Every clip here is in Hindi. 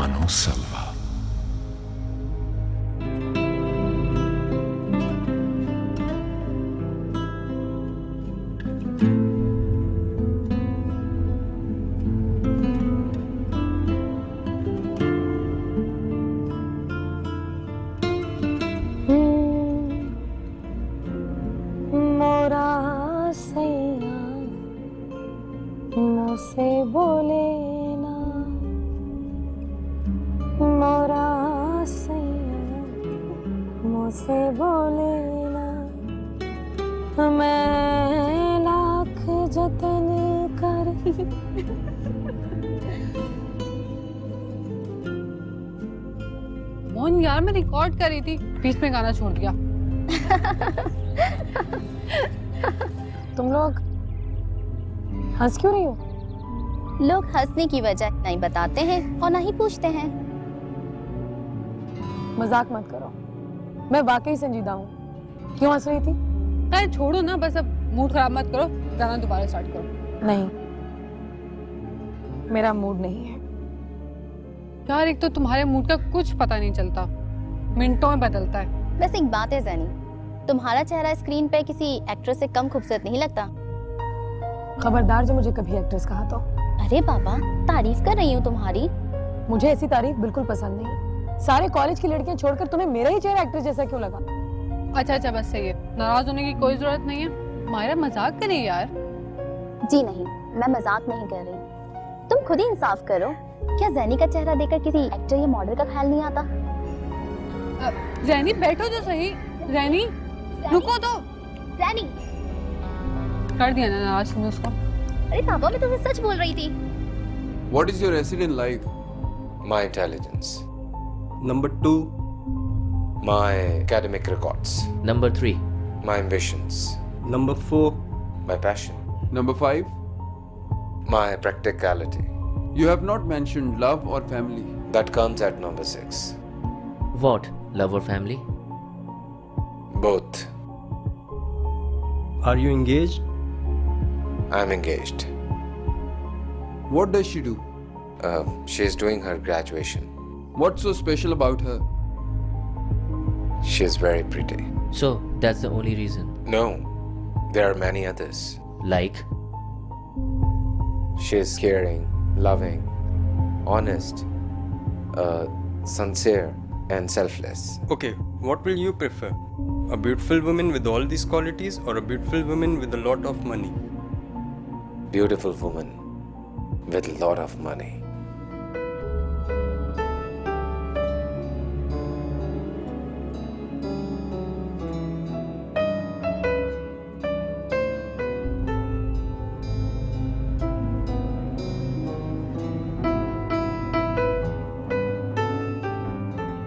मानो सलवा। मोरा सैया मुझसे बोले ना, मोरा सैया मुझसे बोले ना, मैं लाख जतन कर। मोहन यार मैं रिकॉर्ड कर रही थी, बीच में गाना छोड़ दिया। तुम लोग हंस क्यों रही हो? लोग हंसने की वजह नहीं बताते हैं और ना ही पूछते हैं। मजाक मत करो, मैं वाकई संजीदा हूँ। क्यों हंस रही थी? अरे छोड़ो ना, बस अब मूड खराब मत करो, गाना दोबारा स्टार्ट करो। नहीं, मेरा मूड नहीं है। यार एक तो तुम्हारे मूड का कुछ पता नहीं चलता, मिनटों में बदलता है। बस एक बात है ज़ैनी, तुम्हारा चेहरा स्क्रीन पे किसी एक्ट्रेस से कम खूबसूरत नहीं लगता। खबरदार जो मुझे कभी एक्ट्रेस कहा तो। अरे बाबा, तारीफ कर रही हूँ तुम्हारी। मुझे ऐसी तारीफ बिल्कुल पसंद नहीं। सारे कॉलेज की लड़कियां छोड़कर तुम्हें मेरा ही चेहरा एक्ट्रेस जैसा क्यों लगा? अच्छा बस सही है, नाराज होने की कोई जरूरत नहीं है। मायरा मजाक कर रही है यार। जी नहीं, मैं मजाक नहीं कर रही। तुम खुद ही इंसाफ करो, क्या ज़ैनी का चेहरा देखकर किसी एक्टर या मॉडल का ख्याल नहीं आता? ज़ैनी बैठो तो सही। ज़ैनी रुको तो। ज़ैनी कर दिया ना नाराज तुमने उसको। अरे पापा, मैं तुम्हें सच बोल रही थी। What is your resident like? My intelligence. Number 2. My academic records. Number 3. My ambitions. Number 4. My passion. Number 5. My practicality. You have not mentioned love or family. That comes at number 6. What? Love or family? Both. Are you engaged? I'm engaged. What does she do? She is doing her graduation. What's so special about her? She is very pretty. So, that's the only reason. No, there are many others. Like? She is caring, loving, honest, sincere, and selfless. Okay, what will you prefer? A beautiful woman with all these qualities or a beautiful woman with a lot of money? Beautiful woman with a lot of money.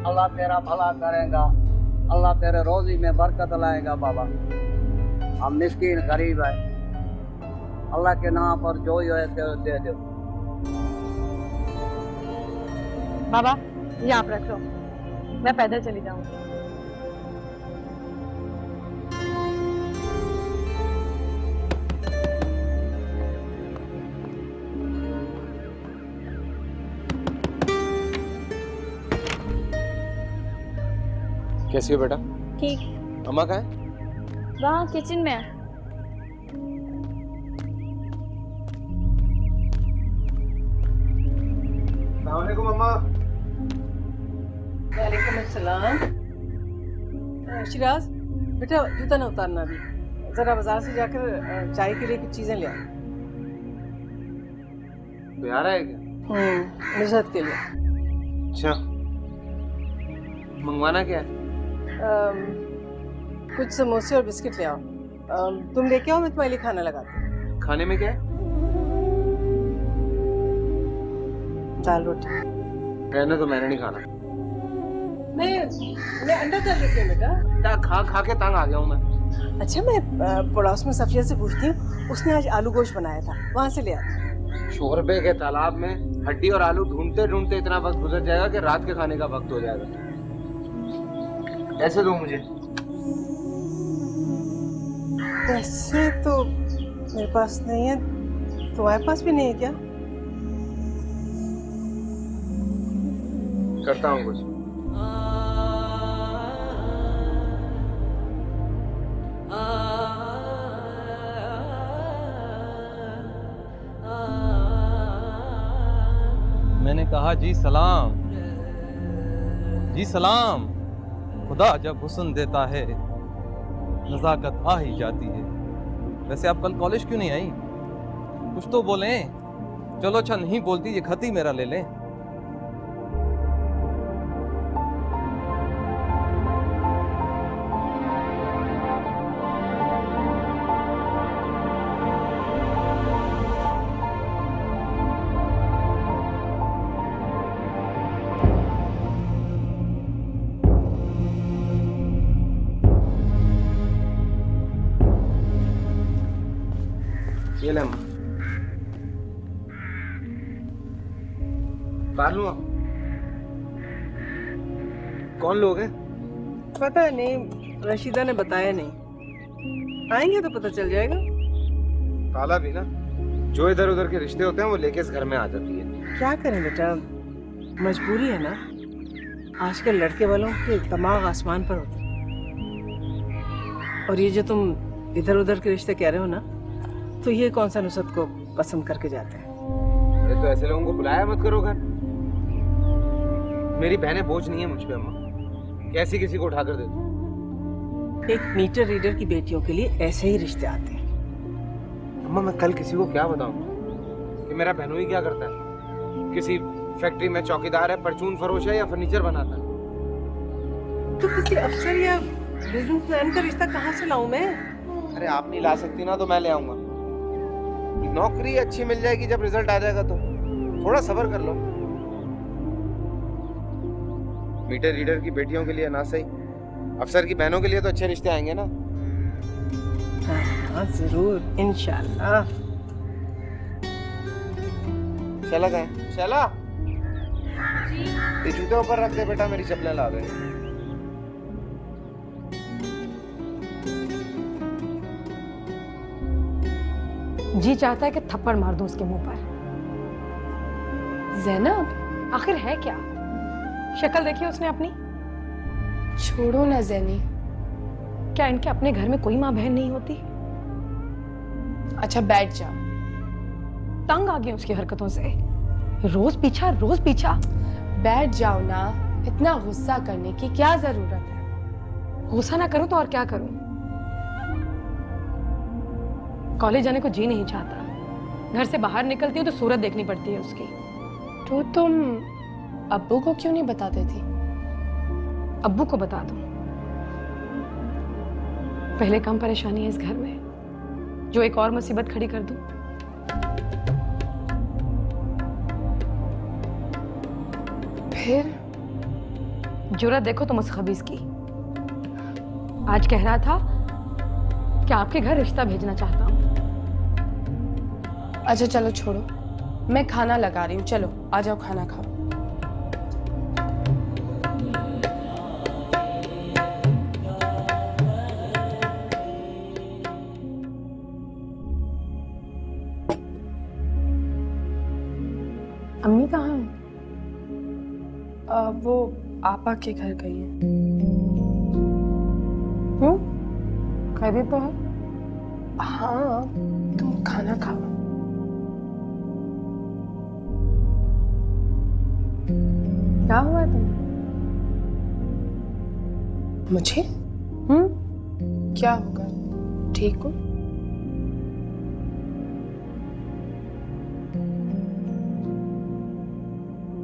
अल्लाह तेरा भला करेगा, अल्लाह तेरे रोजी में बरकत लाएगा। बाबा हम मिस्कीन गरीब है, अल्लाह के नाम पर जो है दे दो। बाबा ये आप रख लो, मैं पैदल चली जाऊंगी। कैसी हो बेटा? ठीक। अम्मा कहाँ है? वहाँ किचन में है। अस्सलामुअलैकुम अम्मा। वालेकुम अस्सलाम। शिराज बेटा जूता ना उतारना अभी, जरा बाजार से जाकर चाय के लिए कुछ चीजें ले आ। बिहार है क्या? नुसरत के लिए। अच्छा, मंगवाना क्या है? कुछ समोसे और बिस्किट ले आओ। तुम लेके आओ, मैं तुम्हारे लिए खाना लगाती हूँ। खाने में क्या है? दाल रोटी। कहने तो मैंने नहीं खाना। मैं अंडा कर देती हूँ बेटा। खा खा के तंग आ गया हूँ मैं। अच्छा, मैं पड़ोस में सफिया से पूछती हूँ, उसने आज आलू गोश्त बनाया था, वहाँ से ले आती। शोरबे के तालाब में हड्डी और आलू ढूंढते ढूंढते इतना वक्त गुजर जाएगा कि रात के खाने का वक्त हो जाएगा। ऐसे दो मुझे। पैसे तो मेरे पास नहीं है, तुम्हारे पास भी नहीं है क्या? करता हूँ कुछ। मैंने कहा जी सलाम, जी सलाम। खुदा जब हुस्न देता है नजाकत आ ही जाती है। वैसे आप कल कॉलेज क्यों नहीं आई? कुछ तो बोलें। चलो अच्छा नहीं बोलती, ये खत ही मेरा ले लें। ये ले मालूम कौन लोग हैं? पता नहीं, रशीदा ने बताया नहीं। आएंगे तो पता चल जाएगा। काला भी ना, जो इधर उधर के रिश्ते होते हैं वो लेके इस घर में आ जाती है। क्या करें बेटा, मजबूरी है ना। आजकल लड़के वालों के दिमाग आसमान पर होते हैं। और ये जो तुम इधर उधर के रिश्ते कह रहे हो ना, तो ये कौन सा नुसरत को पसंद करके जाते हैं। ये तो ऐसे लोगों को बुलाया मत करो घर। मेरी बहनें बोझ नहीं है मुझ पे अम्मा, कैसी किसी को उठाकर दे दूं। एक मीटर रीडर की बेटियों के लिए ऐसे ही रिश्ते आते हैं। अम्मा मैं कल किसी को क्या बताऊं कि मेरा बहनोई क्या करता है? किसी फैक्ट्री में चौकीदार है, परचून फरोश है या फर्नीचर बनाता है। तो किसी अफसर या बिजनेसमैन का रिश्ता कहाँ से लाऊं मैं? अरे आप नहीं ला सकती ना, तो मैं ले आऊंगा। नौकरी अच्छी मिल जाएगी जब रिजल्ट आ जाएगा, तो थोड़ा सब्र कर लो। मीटर रीडर की बेटियों के लिए ना सही, अफसर की बहनों के लिए तो अच्छे रिश्ते आएंगे ना। हाँ जरूर, इंशाल्लाह। शैला कहाँ है? शैला, ये जूते ऊपर रख दे बेटा, मेरी चप्पलें ला दे। जी चाहता है कि थप्पड़ मार दूं उसके मुंह पर। ज़ैनब, आखिर है क्या? शक्ल देखी उसने अपनी। छोड़ो ना ज़ैनी। क्या इनके अपने घर में कोई माँ बहन नहीं होती? अच्छा बैठ जाओ। तंग आ गई उसकी हरकतों से। रोज पीछा रोज पीछा। बैठ जाओ ना, इतना गुस्सा करने की क्या जरूरत है? गुस्सा ना करूं तो और क्या करूं? कॉलेज जाने को जी नहीं चाहता। घर से बाहर निकलती हूँ तो सूरत देखनी पड़ती है उसकी। तो तुम अब्बू को क्यों नहीं बताते थी? अब्बू को बता दूं? पहले कम परेशानी है इस घर में, जो एक और मुसीबत खड़ी कर दूं। फिर जुर्रत देखो तुम उस खबीस की। आज कह रहा था कि आपके घर रिश्ता भेजना चाहता हूं। अच्छा चलो छोड़ो, मैं खाना लगा रही हूँ। चलो आ जाओ, खाना खाओ। अम्मी कहाँ है? वो आपा के घर गई है। क्यों? खैरियत तो है? हाँ, तुम खाना खाओ। क्या हुआ तुम्हें? मुझे? क्या होगा? ठीक हो?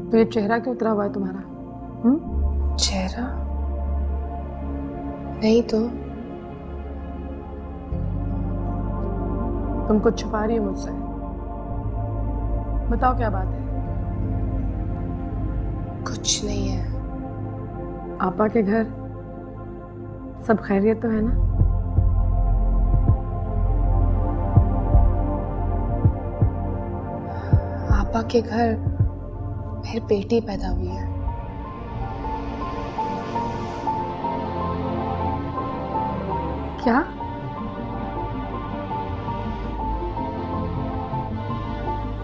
तो ये चेहरा क्यों उतरा हुआ है तुम्हारा? चेहरा? नहीं तो। तुम कुछ छुपा रही हो मुझसे। बताओ क्या बात है? कुछ नहीं है। आपा के घर सब खैरियत तो है ना? आपा के घर मेरी बेटी पैदा हुई है। क्या?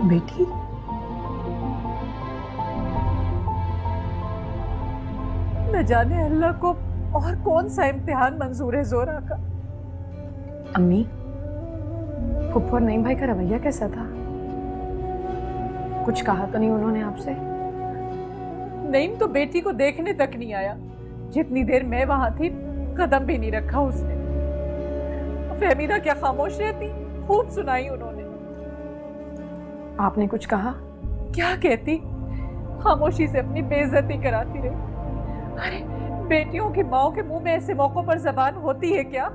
बेटी? न जाने अल्लाह को और कौन सा इम्तिहान मंजूर है जोरा का। अम्मी, फुप्पो और नईम भाई का रवैया कैसा था? कुछ कहा तो नहीं उन्होंने आपसे? नईम तो बेटी को देखने तक नहीं आया। जितनी देर मैं वहां थी कदम भी नहीं रखा उसने। फहमीदा क्या खामोश रहती, खूब सुनाई उन्होंने। आपने कुछ कहा? क्या कहती, खामोशी से अपनी बेइज्जती कराती रही। अरे बेटियों की माओ के मुंह में ऐसे मौकों पर जबान होती है क्या?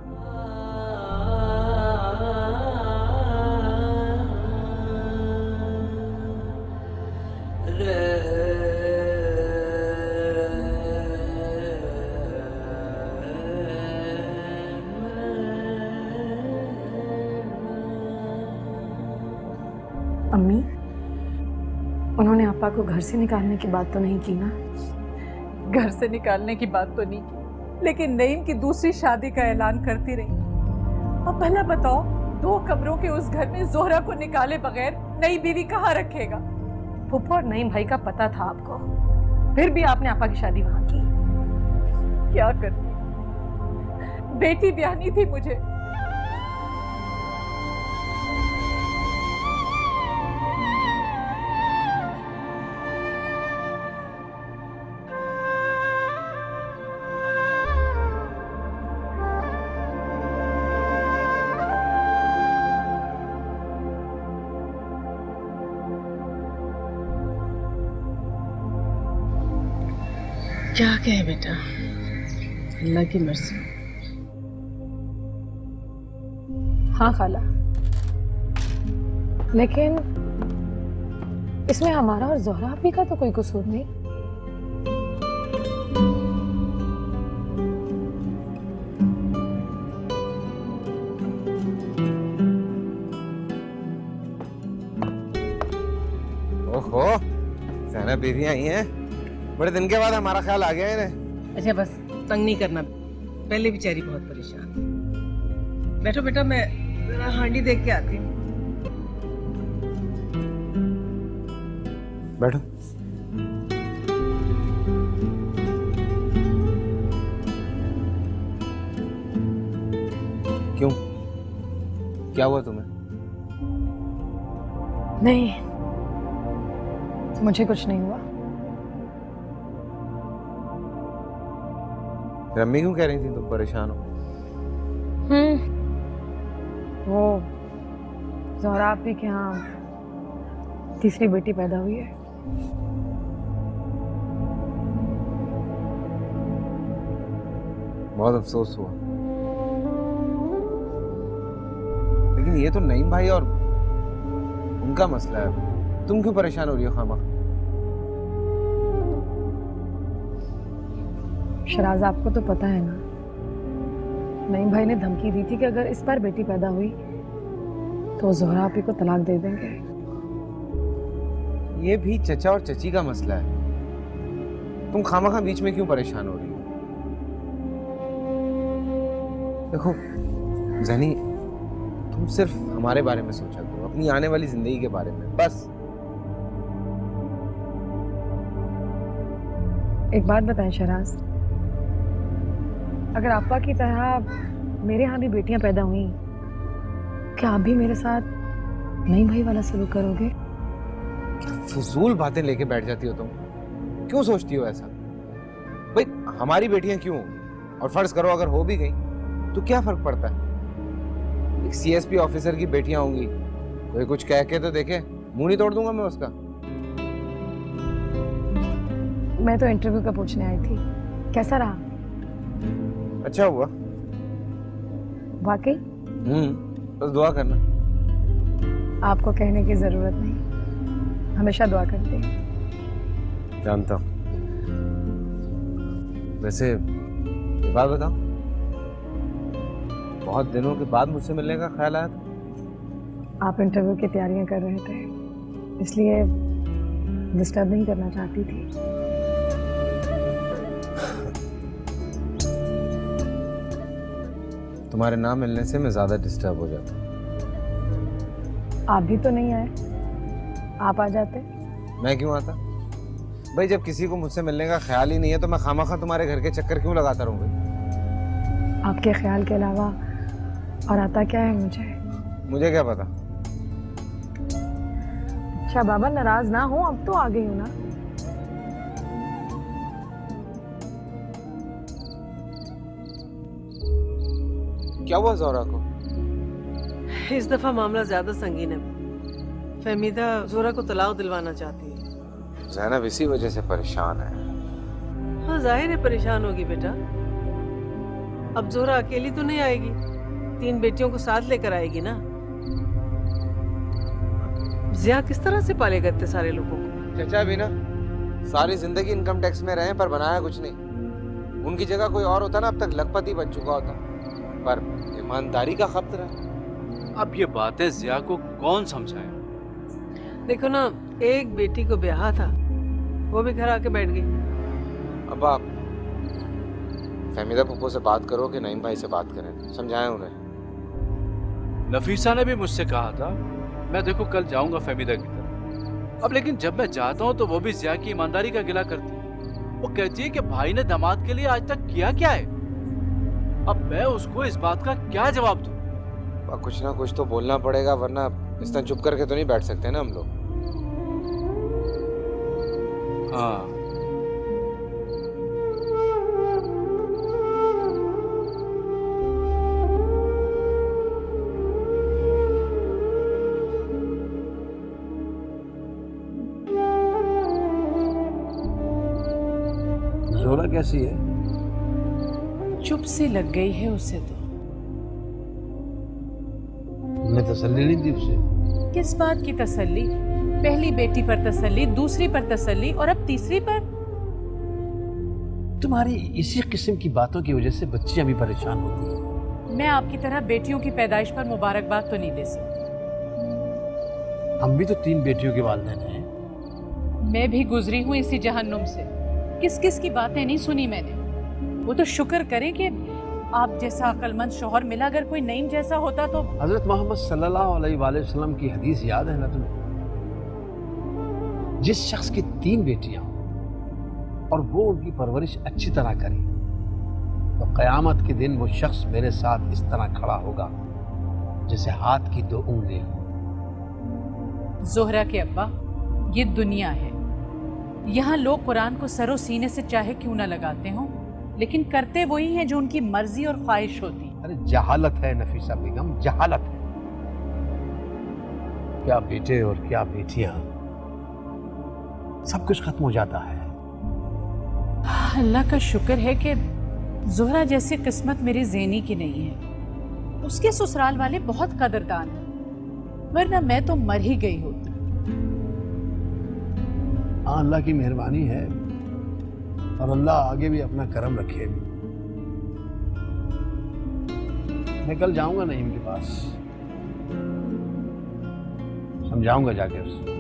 अम्मी, उन्होंने आपा को घर से निकालने की बात तो नहीं की ना? घर से निकालने की बात तो नहीं की, लेकिन नईम की दूसरी शादी का ऐलान करती रही। अब भला बताओ, 2 कमरों के उस घर में जोहरा को निकाले बगैर नई बीवी कहाँ रखेगा? फुप्पो और नईम भाई का पता था आपको, फिर भी आपने आपा की शादी वहां की। क्या करती, बेटी ब्याहनी थी मुझे। क्या कहे बेटा, अल्लाह की मर्जी। हाँ खाला, लेकिन इसमें हमारा और जोहरा भी का तो कोई कसूर नहीं। ओहो, ज़ैनब बीवी आई हैं। बड़े दिन के बाद हमारा ख्याल आ गया इन्हें। अच्छा बस तंग नहीं करना, पहले बेचारी बहुत परेशान थी। बैठो बेटा, मैं जरा हांडी देख के आती हूँ। बैठो। क्यों, क्या हुआ तुम्हें? नहीं, मुझे कुछ नहीं हुआ। रम्मी क्यों कह रही थी तुम परेशान हो? वो जोहरा आपी के यहाँ तीसरी बेटी पैदा हुई है। बहुत अफसोस हुआ, लेकिन ये तो नईम भाई और उनका मसला है। तुम क्यों परेशान हो रही हो खामा? शराज, आपको तो पता है ना, नईम भाई ने धमकी दी थी कि अगर इस बार बेटी पैदा हुई तो जोहरा आपी को तलाक दे देंगे। ये भी चचा और चची का मसला है। तुम खामा बीच में क्यों परेशान हो रही हो? देखो ज़नी, तुम सिर्फ हमारे बारे में सोचा करो, अपनी आने वाली जिंदगी के बारे में बस। एक बात बताएं शराज, अगर आपा की तरह मेरे यहाँ भी बेटियां पैदा हुई, क्या आप भी मेरे साथ नईम भाई वाला सलूक करोगे? फजूल बातें लेके बैठ जाती हो तुम। क्यों सोचती हो ऐसा? भाई हमारी बेटियां क्यों, और फर्ज करो अगर हो भी गई तो क्या फर्क पड़ता है? एक सीएसपी ऑफिसर की बेटियां होंगी, कोई कुछ कह के तो देखे, मुंह नहीं तोड़ दूंगा मैं उसका। मैं तो इंटरव्यू का पूछने आई थी, कैसा रहा? अच्छा हुआ। वाकई? बस दुआ करना। आपको कहने की जरूरत नहीं, हमेशा दुआ करते हैं। जानता हूँ। वैसे एक बात बताओ, बहुत दिनों के बाद मुझसे मिलने का ख्याल आया था। आप इंटरव्यू की तैयारियां कर रहे थे, इसलिए डिस्टर्ब नहीं करना चाहती थी। तुम्हारे ना मिलने से मैं ज्यादा डिस्टर्ब हो जाता। आप भी तो नहीं आए, आप आ जाते। मैं क्यों आता? भाई जब किसी को मुझसे मिलने का ख्याल ही नहीं है तो मैं खामखा तुम्हारे घर के चक्कर क्यों लगाता रहूं भाई? आपके ख्याल के अलावा और आता क्या है मुझे क्या पता। अच्छा बाबा नाराज ना हो, अब तो आ गई हूँ ना। क्या हुआ जोहरा को? इस दफा मामला ज्यादा संगीन है। फहमीदा जोहरा को तलाक दिलवाना चाहती है। ज़ैनब इसी वजह से परेशान है। हाँ जाहिर है परेशान होगी बेटा। अब जोहरा अकेली तो नहीं आएगी, 3 बेटियों को साथ लेकर आएगी ना। जिया किस तरह से पालेगा इतने सारे लोगों को? चचा भी ना सारी जिंदगी इनकम टैक्स में रहे पर बनाया कुछ नहीं। उनकी जगह कोई और होता ना अब तक लखपति बन चुका होता, पर ईमानदारी का खतरा। अब ये बातें जिया को कौन समझाए? देखो ना, एक बेटी को ब्याह था, वो भी घर आके बैठ गई। अब आप फहमीदा पप्पो से बात करो कि नईम भाई से बात करें, समझाएं उन्हें। नफीसा ने भी मुझसे कहा था, मैं देखो कल जाऊंगा फहमीदा की तरफ। अब लेकिन जब मैं जाता हूँ तो वो भी जिया की ईमानदारी का गिला करती है। वो कहती है कि भाई ने दामाद के लिए आज तक किया क्या है। अब मैं उसको इस बात का क्या जवाब दूं? कुछ ना कुछ तो बोलना पड़ेगा, वरना इस तरह चुप करके तो नहीं बैठ सकते ना हम लोग। हाँ जोहरा कैसी है? चुप से लग गई है उसे तो। तुमने तसल्ली नहीं दी उसे? किस बात की तसल्ली? पहली बेटी पर तसल्ली, दूसरी पर तसल्ली और अब तीसरी पर। तुम्हारी इसी किस्म की बातों की वजह से बच्चियां भी परेशान होती हैं। मैं आपकी तरह बेटियों की पैदाइश पर मुबारकबाद तो नहीं दे सकती। हम भी तो 3 बेटियों के वालिदैन हैं। मैं भी गुजरी हूँ इसी जहन्नुम से। किस किस की बातें नहीं सुनी मैंने। वो तो शुक्र करें कि आप जैसा अक्लमंद शौहर मिला। अगर कोई नईम जैसा होता तो। हजरत मोहम्मद सल्लल्लाहु अलैहि वसल्लम की हदीस याद है ना तुम्हें? जिस शख्स की 3 बेटियां और वो उनकी परवरिश अच्छी तरह करे तो क़यामत के दिन वो शख्स मेरे साथ इस तरह खड़ा होगा जैसे हाथ की 2 उंगलियां। जोहरा के अब्बा, ये दुनिया है। यहाँ लोग कुरान को सरो सीने से चाहे क्यों ना लगाते हों, लेकिन करते वही हैं जो उनकी मर्जी और ख्वाहिश होती। अरे जहालत है नफीसा बेगम, जहालत है। क्या बेटे और क्या बेटियां, सब कुछ खत्म हो जाता है। अल्लाह का शुक्र है कि जोहरा जैसी किस्मत मेरी ज़ेनी की नहीं है। उसके ससुराल वाले बहुत कदरदान हैं, वरना मैं तो मर ही गई होती। हाँ, अल्लाह की मेहरबानी है और अल्लाह आगे भी अपना करम रखे। मैं कल जाऊंगा नईम के पास, समझाऊंगा जाके उससे।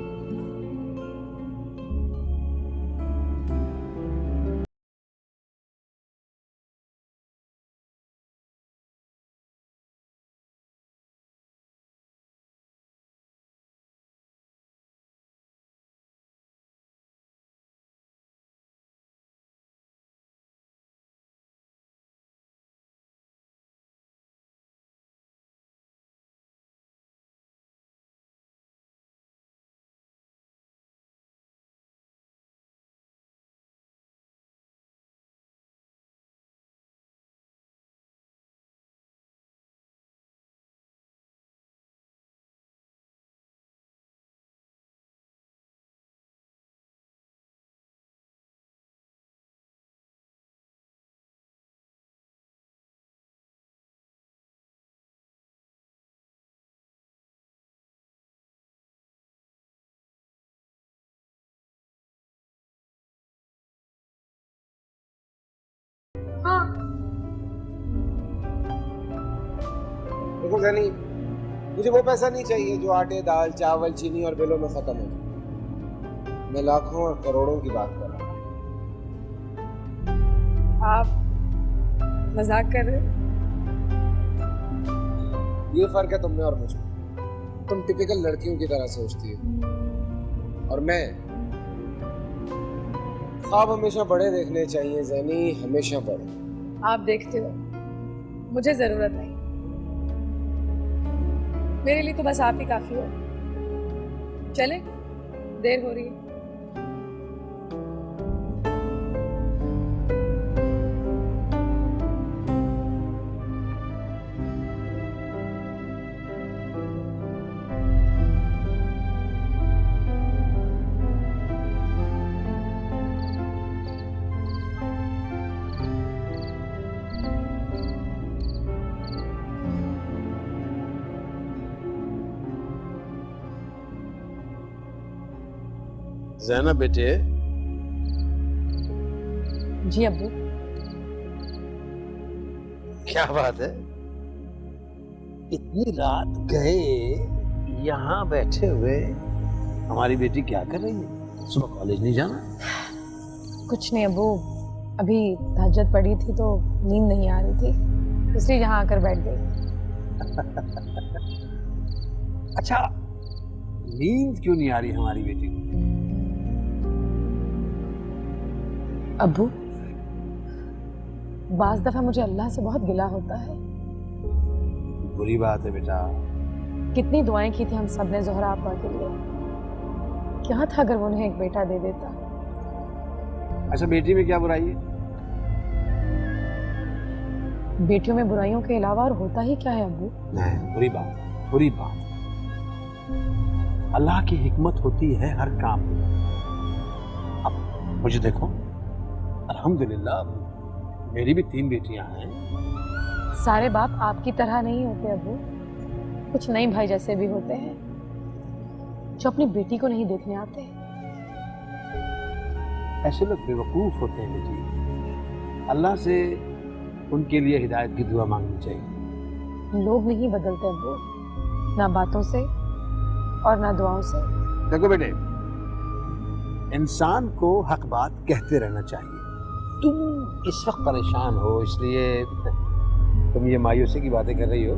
देखो ज़ैनी, मुझे वो पैसा नहीं चाहिए जो आटे, दाल, चावल, चीनी और बिलों में खत्म हो। मैं लाखों और करोड़ों की बात कर रहा हूँ। आप मजाक कर रहे हो? ये फर्क है तुम में और मुझ में। तुम टिपिकल लड़कियों की तरह सोचती हो और मैं ख्वाब हमेशा बड़े देखने चाहिए जैनी, हमेशा बड़े। आप देखते हो, मुझे जरूरत नहीं। मेरे लिए तो बस आप ही काफी हो। चले, देर हो रही है। ज़ैना बेटे। जी अब्बू। क्या बात है, इतनी रात गए यहाँ बैठे हुए। हमारी बेटी क्या कर रही है? सुबह कॉलेज नहीं जाना? कुछ नहीं अब्बू, अभी तहज्जुद पड़ी थी तो नींद नहीं आ रही थी, इसलिए यहाँ आकर बैठ गई। अच्छा, नींद क्यों नहीं आ रही हमारी बेटी को? अब्बू, बाज़ दफा मुझे अल्लाह से बहुत गिला होता है। बुरी बात है बेटा। कितनी दुआएं की थी हम सब ने ज़ोहरा आपा के लिए। क्या था अगर वो उन्हें एक बेटा दे देता। अच्छा, बेटी में क्या बुराई है? बेटियों में बुराइयों के अलावा और होता ही क्या है अब्बू? नहीं, बुरी बात, बुरी बात। अल्लाह की हिकमत होती है हर काम में। अब मुझे देखो, अल्हम्दुलिल्लाह मेरी भी 3 बेटियां हैं। सारे बाप आपकी तरह नहीं होते अब्बू, कुछ नई भाई जैसे भी होते हैं जो अपनी बेटी को नहीं देखने आते। ऐसे लोग बेवकूफ होते हैं बेटी। अल्लाह से उनके लिए हिदायत की दुआ मांगनी चाहिए। लोग नहीं बदलते अब्बू, ना बातों से और ना दुआओं से। देखो बेटे, इंसान को हक बात कहते रहना चाहिए। तुम इस वक्त परेशान हो, इसलिए तुम ये मायूसी की बातें कर रही हो।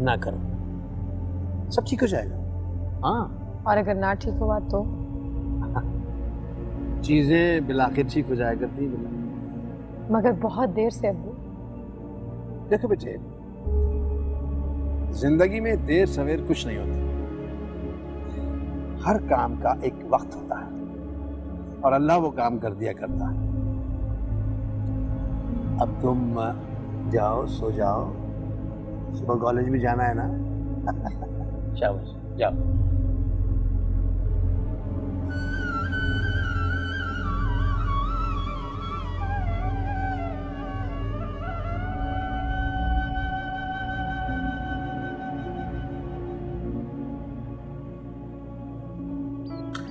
ना करो, सब ठीक हो जाएगा। हाँ, और अगर ना ठीक हुआ तो? चीजें बिलाखिर ठीक हो जाया करती है बिला। मगर बहुत देर से अब्बू। देखो बेटे, जिंदगी में देर सवेर कुछ नहीं होता। हर काम का एक वक्त होता है और अल्लाह वो काम कर दिया करता है। अब तुम जाओ, सो जाओ, सुबह कॉलेज में जाना है ना। शाबाश, जाओ।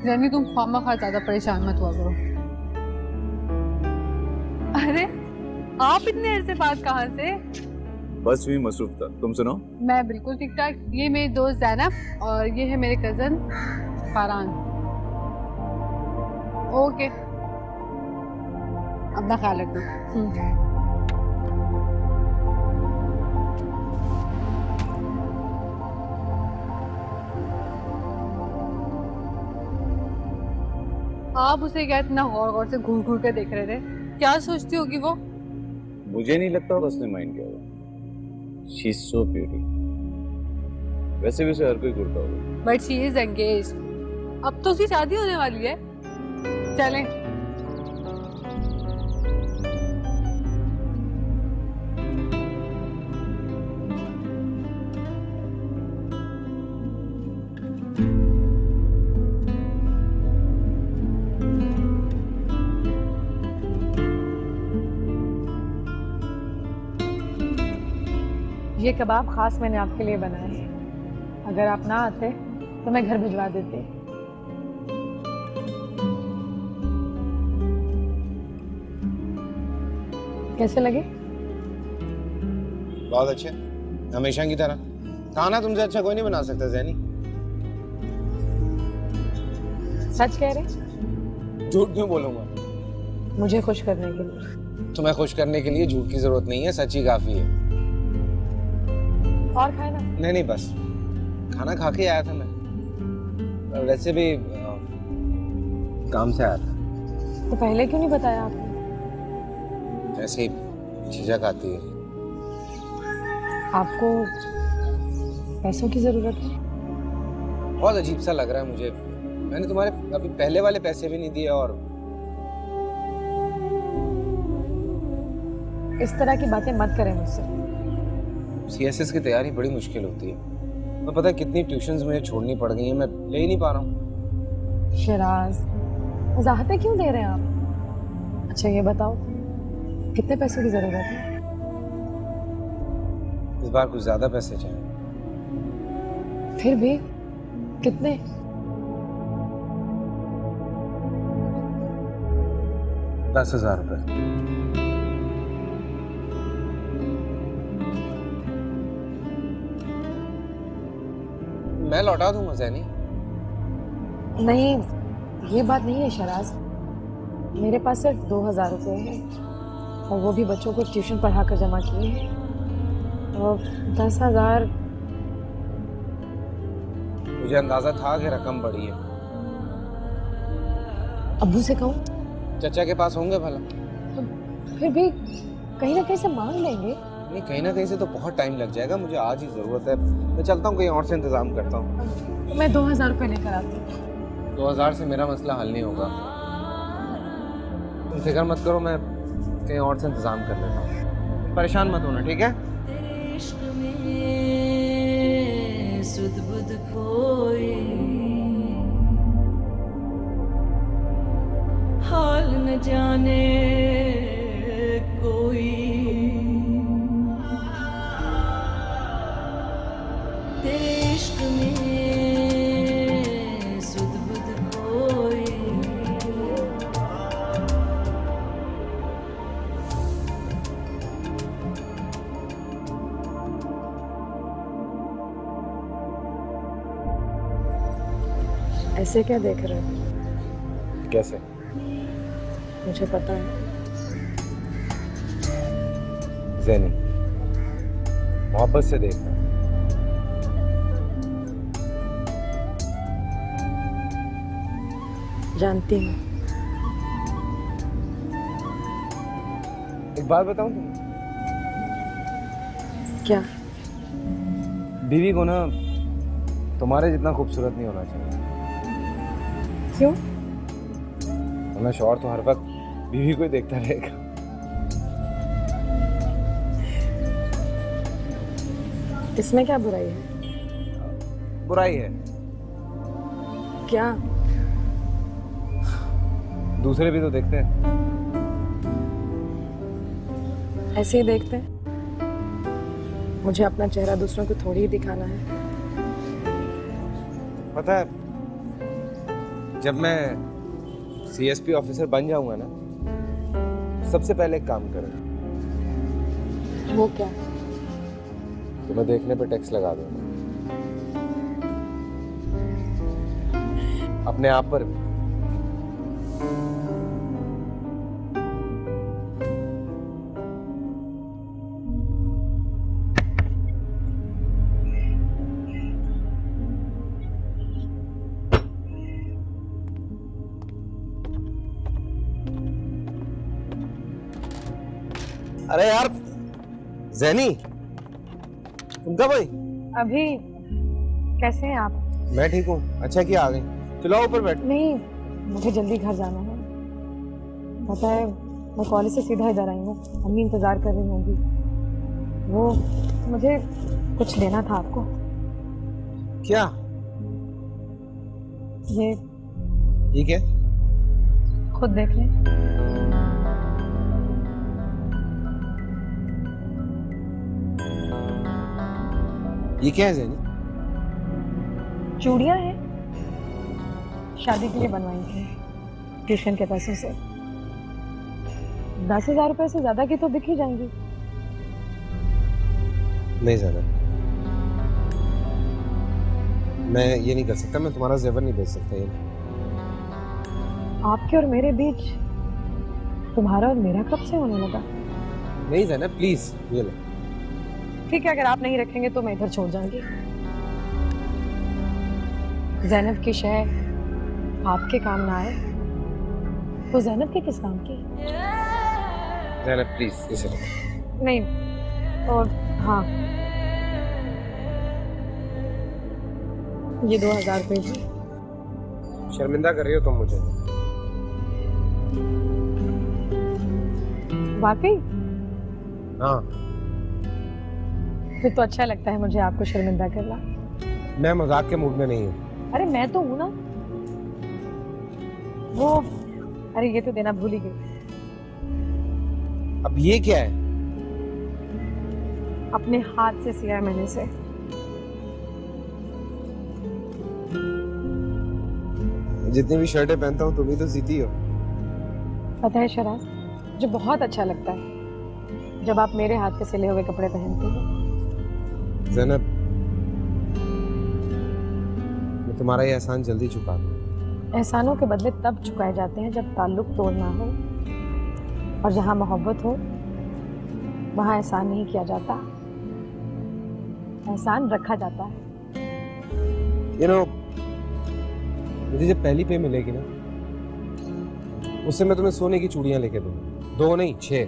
जैनी, तुम खामखा ज्यादा परेशान मत हुआ करो। अरे आप इतने देर से बात कहाँ से? बस भी मसरूफ था। तुम सुनो? मैं बिल्कुल ठीक ठाक। ये मेरी दोस्त ज़ैनब और ये है मेरे कजन फरहान। ओके, अपना ख्याल रखना। आप उसे क्या इतना गौर गौर से घूर घूर कर देख रहे थे? क्या सोचती होगी वो? मुझे नहीं लगता उसने माइंड किया होगा। She is so beauty. वैसे भी उसे हर कोई घूरता होगा। But she is engaged. अब तो उसकी शादी होने वाली है। चलें। ये कबाब खास मैंने आपके लिए बनाए हैं। अगर आप ना आते तो मैं घर भिजवा देती। कैसे लगे? बहुत अच्छे, हमेशा की तरह। खाना तुमसे अच्छा कोई नहीं बना सकता ज़ैनी। सच कह रहे? झूठ क्यों बोलूंगा? मुझे खुश करने के लिए। तुम्हें खुश करने के लिए झूठ की जरूरत नहीं है, सच ही काफी है। और खाए ना? नहीं बस खाना खा के आया था मैं। वैसे भी काम से आया था। तो पहले क्यों नहीं बताया आपने? ऐसे ही झिझक आती है। आपको पैसों की जरूरत है? बहुत अजीब सा लग रहा है मुझे। मैंने तुम्हारे अभी पहले वाले पैसे भी नहीं दिए और इस तरह की बातें मत करें मुझसे। सीएसएस की तैयारी बड़ी मुश्किल होती है। तो पता है कितनी ट्यूशंस मुझे छोड़नी पड़ गई हैं, मैं ले ही नहीं पा रहा हूँ। शराज, वजाहतें क्यों दे रहे हैं आप? अच्छा ये बताओ, कितने पैसों की जरूरत है? इस बार कुछ ज्यादा पैसे चाहिए। फिर भी कितने? ₹10,000। मैं लौटा दूंगा ज़ैनी। नहीं, ये बात नहीं है शराज। मेरे पास सिर्फ 2,000 रुपये हैं और वो भी बच्चों को ट्यूशन पढ़ाकर जमा किए हैं। और 10,000 मुझे अंदाजा था कि रकम बड़ी है। अब्बू से कहूँ? चचा के पास होंगे भला। फिर भी कहीं ना कहीं से मांग लेंगे। नहीं, कहीं ना कहीं से तो बहुत टाइम लग जाएगा। मुझे आज ही जरूरत है। मैं चलता हूँ, कहीं और से इंतजाम करता हूँ। मैं 2,000 रुपये लेकर आती हूँ। 2,000 से मेरा मसला हल नहीं होगा। तुम फिक्र मत करो, मैं कहीं और से इंतजाम कर लेता हूँ। परेशान मत होना, ठीक है? हाल न जाने कोई, तेरे इश्क में सुध बुध खोई। ऐसे क्या देख रहे हो? कैसे? मुझे पता है। ज़ैनी, मोहब्बत से देखना। जानती हूँ। एक बात बताऊं तुम्हें? क्या? बीवी को ना तुम्हारे जितना खूबसूरत नहीं होना चाहिए। क्यों? वरना शौहर तो हर वक्त बीवी को ही देखता रहेगा। इसमें क्या बुराई है? बुराई है। क्या? दूसरे भी तो देखते हैं। ऐसे ही देखते हैं। मुझे अपना चेहरा दूसरों को थोड़ी ही दिखाना है। पता है, जब मैं सीएसपी ऑफिसर बन जाऊंगा ना, सबसे पहले एक काम करूंगा। वो क्या? तुम्हें देखने पे टैक्स लगा दूंगा, अपने आप पर। अरे यार ज़ैनी, तुम कब आई? अभी। कैसे हैं आप? मैं ठीक हूँ। अच्छा किया आ गई। चलो ऊपर बैठ। नहीं, मुझे जल्दी घर जाना है। पता है, मैं कॉलेज से सीधा इधर आई हूँ। अम्मी इंतजार कर रही होंगी। वो मुझे कुछ लेना था आपको। क्या? ये क्या? खुद देख लें। ये क्या है ज़ैनी? चूड़ियां हैं, शादी के लिए बनवाई थी ट्यूशन के पैसों से। 10,000 रुपए से ज्यादा की तो बिक ही जाएंगी। नहीं ज्यादा। मैं ये नहीं कर सकता। मैं तुम्हारा जेवर नहीं बेच सकता। ये आपके और मेरे बीच तुम्हारा और मेरा कब से होने लगा? नहीं ज़ैनब, प्लीज ये लो। ठीक है, अगर आप नहीं रखेंगे तो मैं इधर छोड़ जाऊंगी। ज़ैनब की शय आपके काम ना आए वो जैनब के किस काम की? जैनब प्लीज इसे नहीं, और हाँ, ये 2000 रुपए भी। शर्मिंदा कर रही हो तुम मुझे। वाकई? हाँ, फिर तो अच्छा लगता है मुझे आपको शर्मिंदा करना। मैं मजाक के मूड में नहीं हूँ। अरे मैं तो हूँ ना। वो, अरे ये तो देना भूल ही गई। अब ये क्या है? अपने हाथ से सिया है मैंने इसे। जितनी भी शर्टें पहनता हूँ तुम ही तो सीती हो। पता है शराज, मुझे बहुत अच्छा लगता है जब आप मेरे हाथ के सिले हुए कपड़े पहनते हो। ज़ैनब, मैं तुम्हारा ये एहसान जल्दी चुका दूँ। एहसानों के बदले तब चुकाए जाते हैं जब ताल्लुक तोड़ना हो, और जहाँ मोहब्बत हो वहाँ एहसान नहीं किया जाता, एहसान रखा जाता है। You know, मुझे जब पहली पे मिलेगी ना, उससे मैं तुम्हें सोने की चूड़ियां लेके दूंगा। 2 नहीं 6।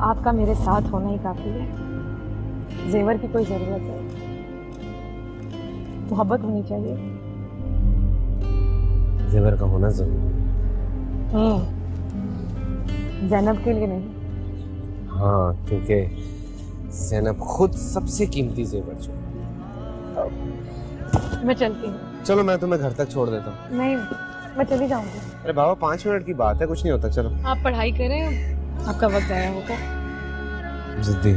आपका मेरे साथ होना ही काफी है। जेवर की कोई जरूरत है, मोहब्बत होनी चाहिए। जेवर का होना जरूरी। ज़ैनब के लिए नहीं। हाँ, क्योंकि ज़ैनब खुद सबसे कीमती जेवर चुका। मैं चलती हूँ। चलो मैं तुम्हें घर तक छोड़ देता हूँ। नहीं, मैं चली जाऊंगी। अरे बाबा 5 मिनट की बात है, कुछ नहीं होता। चलो आप पढ़ाई करें, आपका वक्त जाया होगा। जिद्दी,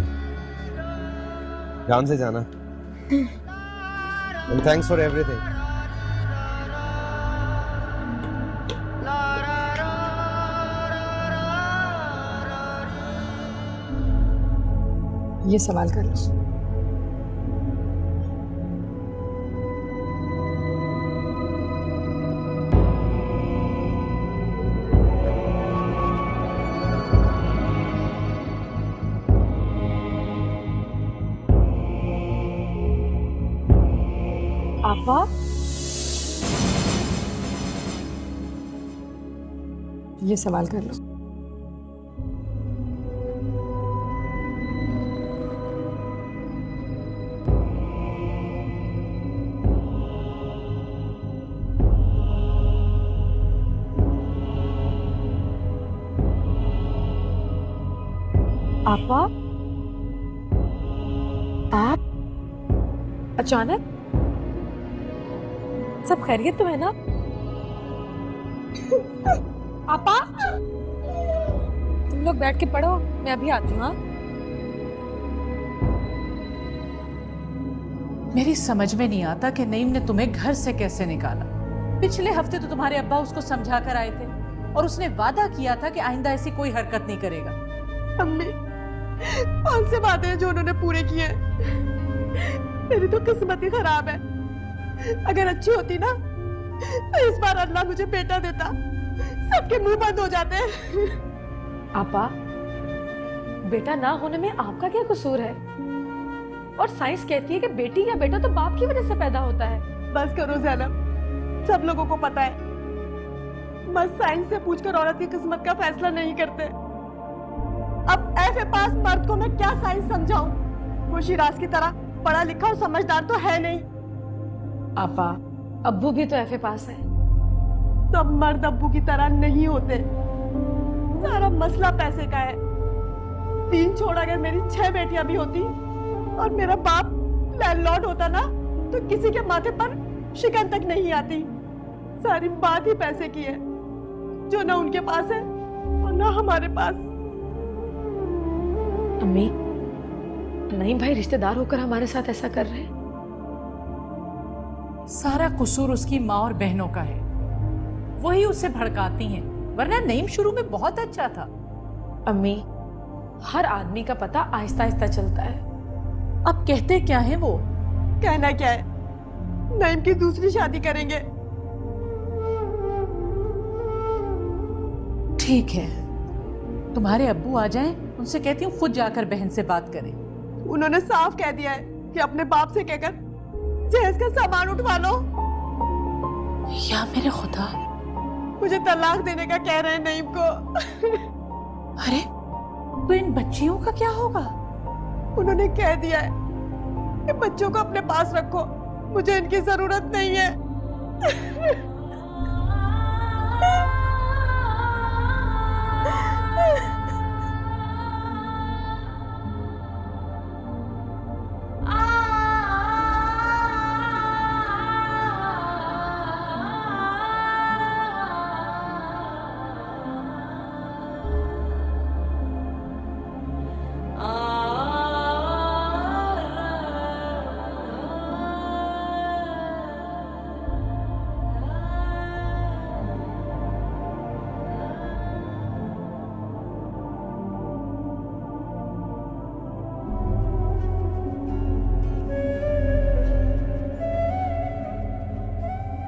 ध्यान से जाना। And thanks for everything. ये सवाल कर लो। आपा, ये सवाल कर लो। आपा, आप अचानक? सब खैरियत तो है ना? आपा, तुम लोग बैठ के पढ़ो, मैं अभी आती हूँ। मेरी समझ में नहीं आता कि नईम ने तुम्हें घर से कैसे निकाला। पिछले हफ्ते तो तुम्हारे अब्बा उसको समझा कर आए थे और उसने वादा किया था कि आइंदा ऐसी कोई हरकत नहीं करेगा। अम्मी, कौन से वादे हैं जो उन्होंने पूरे किए? मेरी तो किस्मत ही खराब है। अगर अच्छी होती ना तो इस बार अल्लाह मुझे बेटा देता। सबके मुंह बंद हो जाते हैं। आपा, बेटा ना होने में आपका क्या कसूर है? और साइंस कहती है कि बेटी या बेटा तो बाप की वजह से पैदा होता है। बस करो ज़ैनब, सब लोगों को पता है। बस साइंस से पूछकर औरत की किस्मत का फैसला नहीं करते। अब ऐसे पास मर्द को मैं क्या साइंस समझाऊं? वो शिराज की तरह पढ़ा लिखा और समझदार तो है नहीं। आपा, अब्बू भी तो एफए पास है। सब मर्द अब्बू की तरह नहीं होते। सारा मसला पैसे का है। 3 छोड़ अगर मेरी 6 बेटियां भी होती और मेरा बाप लैंडलॉर्ड होता ना, तो किसी के माथे पर शिकन तक नहीं आती। सारी बात ही पैसे की है, जो ना उनके पास है और ना हमारे पास। अम्मी, नहीं भाई रिश्तेदार होकर हमारे साथ ऐसा कर रहे हैं। सारा कसूर उसकी माँ और बहनों का है। वही उसे भड़काती हैं, वरना नईम शुरू में बहुत अच्छा था। अम्मी, हर आदमी का पता आहिस्ता आहिस्ता चलता है। अब कहते क्या है वो? कहना क्या है, नईम की दूसरी शादी करेंगे। ठीक है, तुम्हारे अब्बू आ जाएं, उनसे कहती हूँ खुद जाकर बहन से बात करें। उन्होंने साफ कह दिया है कि अपने बाप से कहकर जहेज का सामान उठवा लो। या मेरे खुदा, मुझे तलाक देने का कह रहे हैं नईम को। अरे तो इन बच्चियों का क्या होगा? उन्होंने कह दिया है कि बच्चों को अपने पास रखो, मुझे इनकी जरूरत नहीं है।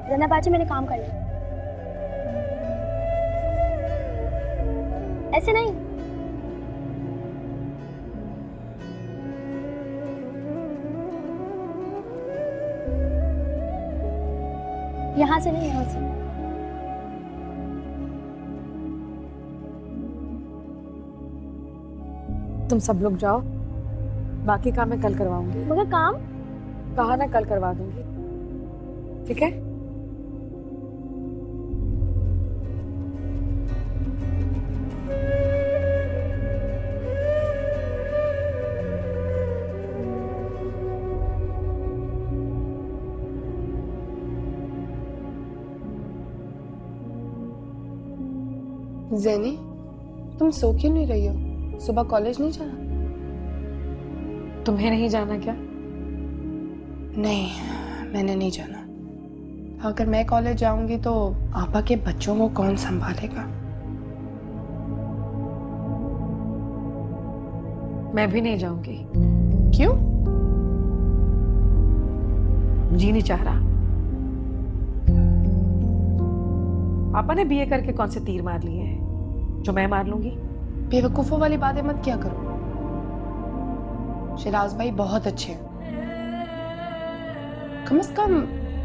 ज़ैनब बाजी, मैंने काम कर लिया। ऐसे नहीं, यहाँ से नहीं, यहाँ से। तुम सब लोग जाओ, बाकी काम मैं कल करवाऊंगी। मगर काम? कहा ना कल करवा दूंगी, ठीक है? ज़ैनी, तुम सो क्यों नहीं रही हो? सुबह कॉलेज नहीं जाना? तुम्हें नहीं जाना क्या? नहीं, मैंने नहीं जाना। अगर मैं कॉलेज जाऊंगी तो आपा के बच्चों को कौन संभालेगा? मैं भी नहीं जाऊंगी। क्यों? जी नहीं चाह रहा। पापा ने बीए करके कौन से तीर मार लिए हैं जो मैं मार लूंगी? बेवकूफों वाली बातें मत क्या करो। शिराज भाई बहुत अच्छे हैं। कम से कम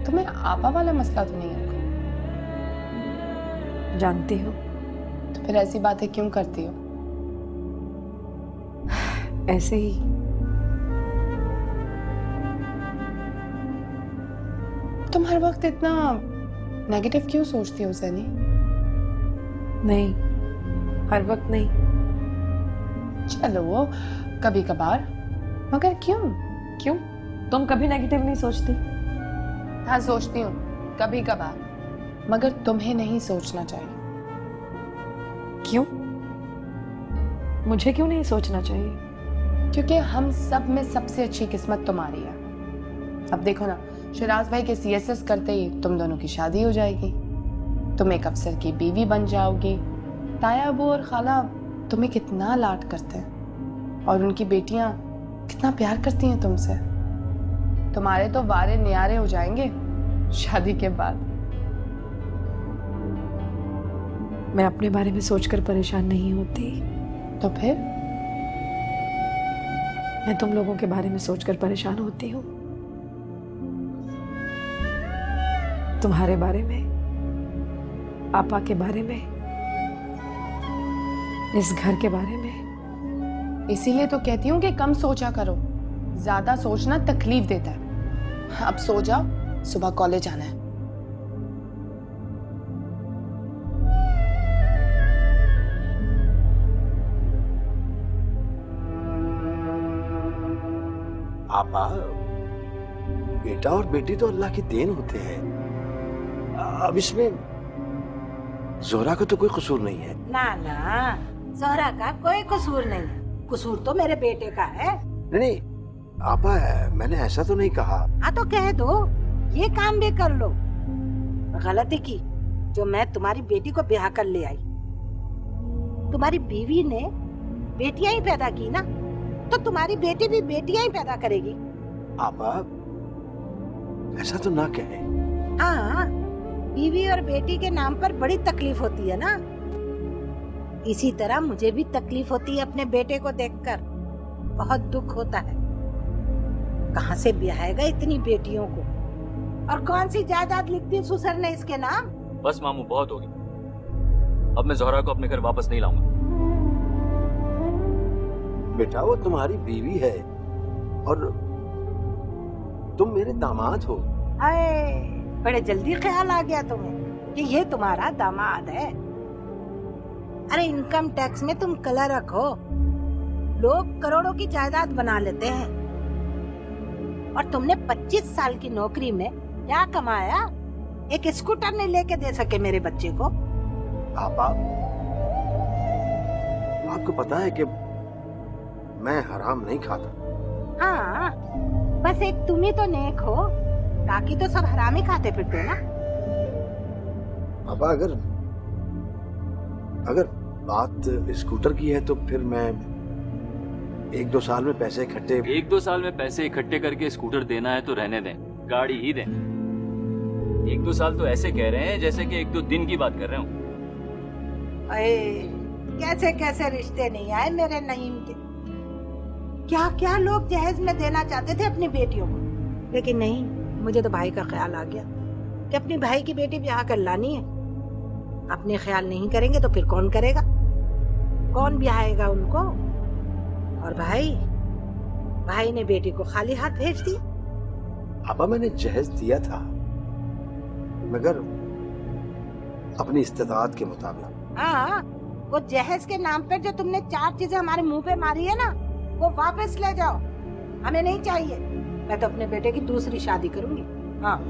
तुम्हें आपा वाला मसला तो नहीं है। जानती हो। तो फिर ऐसी बातें क्यों करती हो? ऐसे ही। तुम हर वक्त इतना नेगेटिव क्यों सोचती हो ज़ैनी? नहीं, हर वक्त नहीं। चलो वो कभी कभार, मगर क्यों? क्यों? तुम कभी नेगेटिव नहीं सोचती? हाँ सोचती हूँ कभी कभार, मगर तुम्हें नहीं सोचना चाहिए। क्यों? मुझे क्यों नहीं सोचना चाहिए? क्योंकि हम सब में सबसे अच्छी किस्मत तुम्हारी है। अब देखो ना, शिराज भाई के सीएसएस करते ही तुम दोनों की शादी हो जाएगी, तुम एक अफसर की बीवी बन जाओगी, ताया अबू और खाला तुम्हें कितना लाड करते हैं और उनकी बेटियां कितना प्यार करती हैं तुमसे। तुम्हारे तो वारे न्यारे हो जाएंगे शादी के बाद। मैं अपने बारे में सोचकर परेशान नहीं होती। तो फिर? मैं तुम लोगों के बारे में सोचकर परेशान होती हूँ। तुम्हारे बारे में, आपा के बारे में, इस घर के बारे में। इसीलिए तो कहती हूँ कि कम सोचा करो, ज्यादा सोचना तकलीफ देता है। अब सो जाओ, सुबह कॉलेज आना है। आपा, बेटा और बेटी तो अल्लाह की देन होते हैं। अब इसमें जोहरा का तो कोई कसूर नहीं है। ना ना, जोहरा का कोई कसूर नहीं, कसूर तो मेरे बेटे का है। नहीं आपा, मैंने ऐसा तो नहीं कहा। हाँ तो कह दो, ये काम भी कर लो। गलती की जो मैं तुम्हारी बेटी को ब्याह कर ले आई। तुम्हारी बीवी ने बेटियां ही पैदा की ना, तो तुम्हारी बेटी भी बेटियां ही पैदा करेगी। आपा, ऐसा तो ना कहे। हाँ, बीवी और बेटी के नाम पर बड़ी तकलीफ होती है ना। इसी तरह मुझे भी तकलीफ होती है अपने बेटे को देखकर, बहुत दुख होता है। कहाँ से ब्याहेगा इतनी बेटियों को, और कौन सी जायदाद लिख दी ससुर ने इसके नाम? बस मामू, बहुत हो गया। अब मैं ज़ोहरा को अपने घर वापस नहीं लाऊंगा। बेटा वो तुम्हारी बीवी है और तुम मेरे दामाद हो। हाय, बड़े जल्दी ख्याल आ गया तुम्हें कि ये तुम्हारा दामाद है। अरे इनकम टैक्स में तुम क्लर्क हो, लोग करोड़ों की जायदाद बना लेते हैं और तुमने 25 साल की नौकरी में क्या कमाया? एक स्कूटर नहीं लेके दे सके मेरे बच्चे को। आपको पता है कि मैं हराम नहीं खाता। हाँ, बस एक तुम ही तो नेक हो, बाकी तो सब हरामी खाते फिरते ना। पापा अगर बात स्कूटर की है तो फिर मैं 1-2 साल में पैसे इकट्ठे 1-2 साल में पैसे इकट्ठे करके स्कूटर देना है तो रहने दें, गाड़ी ही दें। 1-2 साल तो ऐसे कह रहे हैं जैसे कि 1-2 दिन की बात कर रहे हूँ। अरे कैसे कैसे रिश्ते नहीं आए मेरे नईम के। क्या क्या लोग जहेज में देना चाहते थे अपनी बेटियों को, लेकिन नहीं, मुझे तो भाई का ख्याल आ गया कि अपनी भाई की बेटी ब्याह कर लानी है। अपने ख्याल नहीं करेंगे तो फिर कौन करेगा? कौन ब्याहेगा उनको? और भाई ने बेटी को खाली हाथ भेज दी। पापा मैंने जहेज दिया था मगर अपनी इस्तेताअत के मुताबिक। हाँ, वो जहेज के नाम पर जो तुमने 4 चीजें हमारे मुंह पे मारी है ना, वो वापस ले जाओ, हमें नहीं चाहिए। मैं तो अपने बेटे की दूसरी शादी करूंगी। हाँ।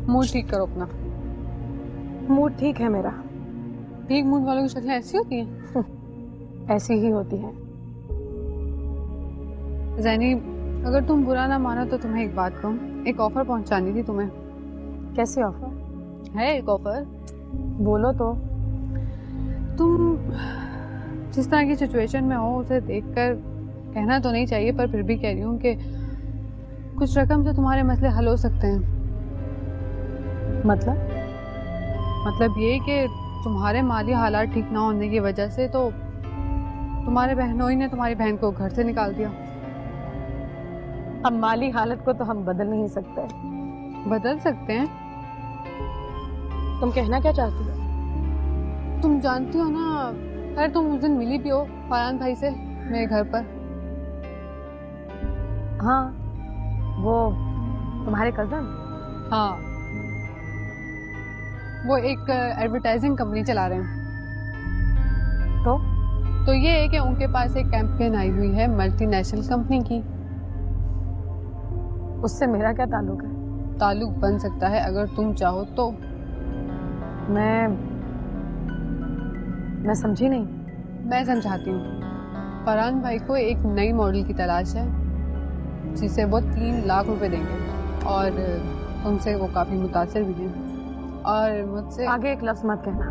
मूड ठीक करो अपना। मूड ठीक है मेरा। ठीक मूड वालों की शक्लें ऐसी होती हैं? ऐसी ही होती हैं। जैनी, अगर तुम बुरा ना मानो तो तुम्हें एक बात कहूँ, एक ऑफर पहुंचानी थी तुम्हें। कैसी ऑफर है? एक ऑफर। बोलो तो। तुम जिस तरह की सिचुएशन में हो उसे देखकर कहना तो नहीं चाहिए, पर फिर भी कह रही हूँ कि कुछ रकम से तुम्हारे मसले हल हो सकते हैं। मतलब ये कि तुम्हारे माली हालात ठीक ना होने की वजह से तो तुम्हारे बहनोई ने तुम्हारी बहन को घर से निकाल दिया। अब माली हालत को तो हम बदल नहीं सकते। बदल सकते हैं? तुम कहना क्या चाहती हो? तुम जानती हो ना, अरे तुम उस दिन मिली भी हो फरहान भाई से मेरे घर पर। हाँ, वो तुम्हारे कजन? हाँ, वो एक एडवर्टाइजिंग कंपनी चला रहे हैं। तो ये है कि उनके पास एक कैंपेन आई हुई है मल्टीनेशनल कंपनी की। उससे मेरा क्या ताल्लुक है? ताल्लुक बन सकता है अगर तुम चाहो तो। मैं समझी नहीं। मैं समझाती हूँ। फरहान भाई को एक नई मॉडल की तलाश है जिसे वो 3 लाख रुपए देंगे और तुमसे वो काफी मुतासिर भी हैं। और मुझसे आगे एक लफ्ज मत कहना।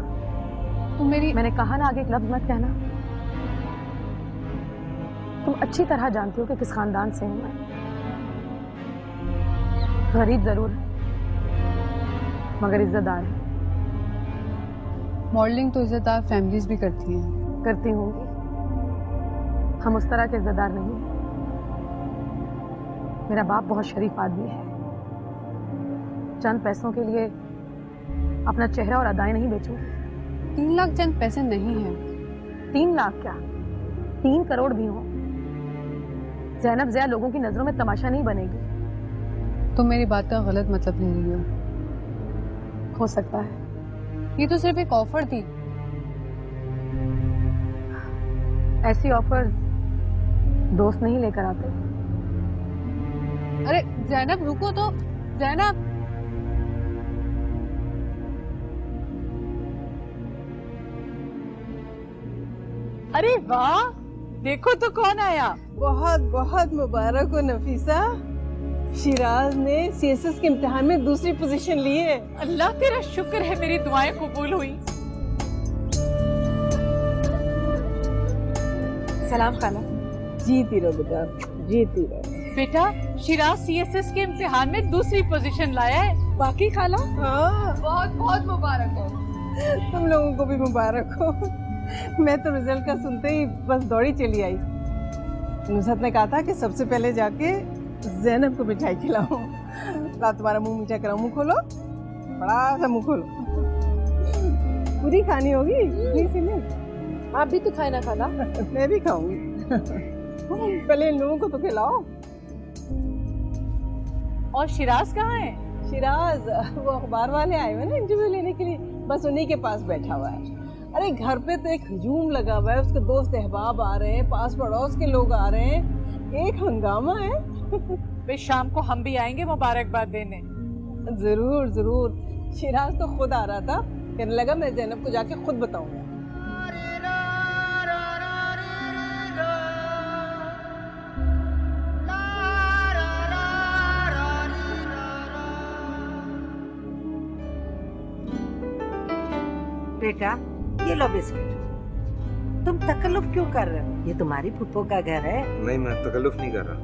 तुम मैंने कहा ना, आगे एक लफ्ज मत कहना। तुम अच्छी तरह जानती हो कि किस खानदान से हूं मैं। गरीब जरूर है मगर इज्जतदार है। मॉडलिंग तो इज्जतदार फैमिलीज भी करती हैं। करती होंगी। हम उस तरह के इज्जतदार नहीं हैं। मेरा बाप बहुत शरीफ आदमी है। चंद पैसों के लिए अपना चेहरा और अदाएं नहीं बेचूंगी। 3 लाख चंद पैसे नहीं है। 3 लाख क्या, 3 करोड़ भी हो, ज़ैनब ज़िया लोगों की नजरों में तमाशा नहीं बनेगी। तुम मेरी बात का गलत मतलब ले रही हो सकता है। ये तो सिर्फ एक ऑफर थी। ऐसी ऑफर दोस्त नहीं लेकर आते। अरे ज़ैनब रुको तो। ज़ैनब, अरे वाह, देखो तो कौन आया। बहुत बहुत मुबारक हो नफीसा। शिराज ने सीएसएस के इम्तिहान में दूसरी पोजीशन ली है। अल्लाह तेरा शुक्र है, मेरी दुआएं कबूल हुई। सलाम खाला। जीती रहो बेटा, जीती रहो। बेटा शिराज सीएसएस के इम्तिहान में दूसरी पोजीशन लाया है। बाकी खाला बहुत बहुत मुबारक हो। तुम लोगों को भी मुबारक हो। मैं तो रिजल्ट का सुनते ही बस दौड़ी चली आई। नुसरत ने कहा था कि सबसे पहले जाके ज़ैनब को मिठाई खिलाऊं। ला तुम्हारा मुंह मीठा कराऊं। मुंह खोलो, बड़ा सा मुंह खोलो। पूरी खानी होगी। नहीं, आप भी तो खाए ना खाला। मैं भी खाऊंगी। पहले इन लोगों को तो खिलाओ। और शिराज कहाँ है? शिराज वो अखबार वाले आए हुए ना इंटरव्यू लेने के लिए, बस उन्हीं के पास बैठा हुआ है। अरे घर पे तो एक हजूम लगा हुआ है, उसके दोस्त अहबाब आ रहे हैं, पास पड़ोस के लोग आ रहे हैं, एक हंगामा है। वे शाम को हम भी आएंगे मुबारकबाद देने। जरूर जरूर। शिराज तो खुद आ रहा था, कहने लगा मैं ज़ैनब को जाके खुद बताऊंगा। बेटा ये लो बिस्किट। तुम तकल्लुफ क्यों कर रहे हो? ये तुम्हारी फुप्पो का घर है। नहीं, मैं तकल्लुफ नहीं कर रहा।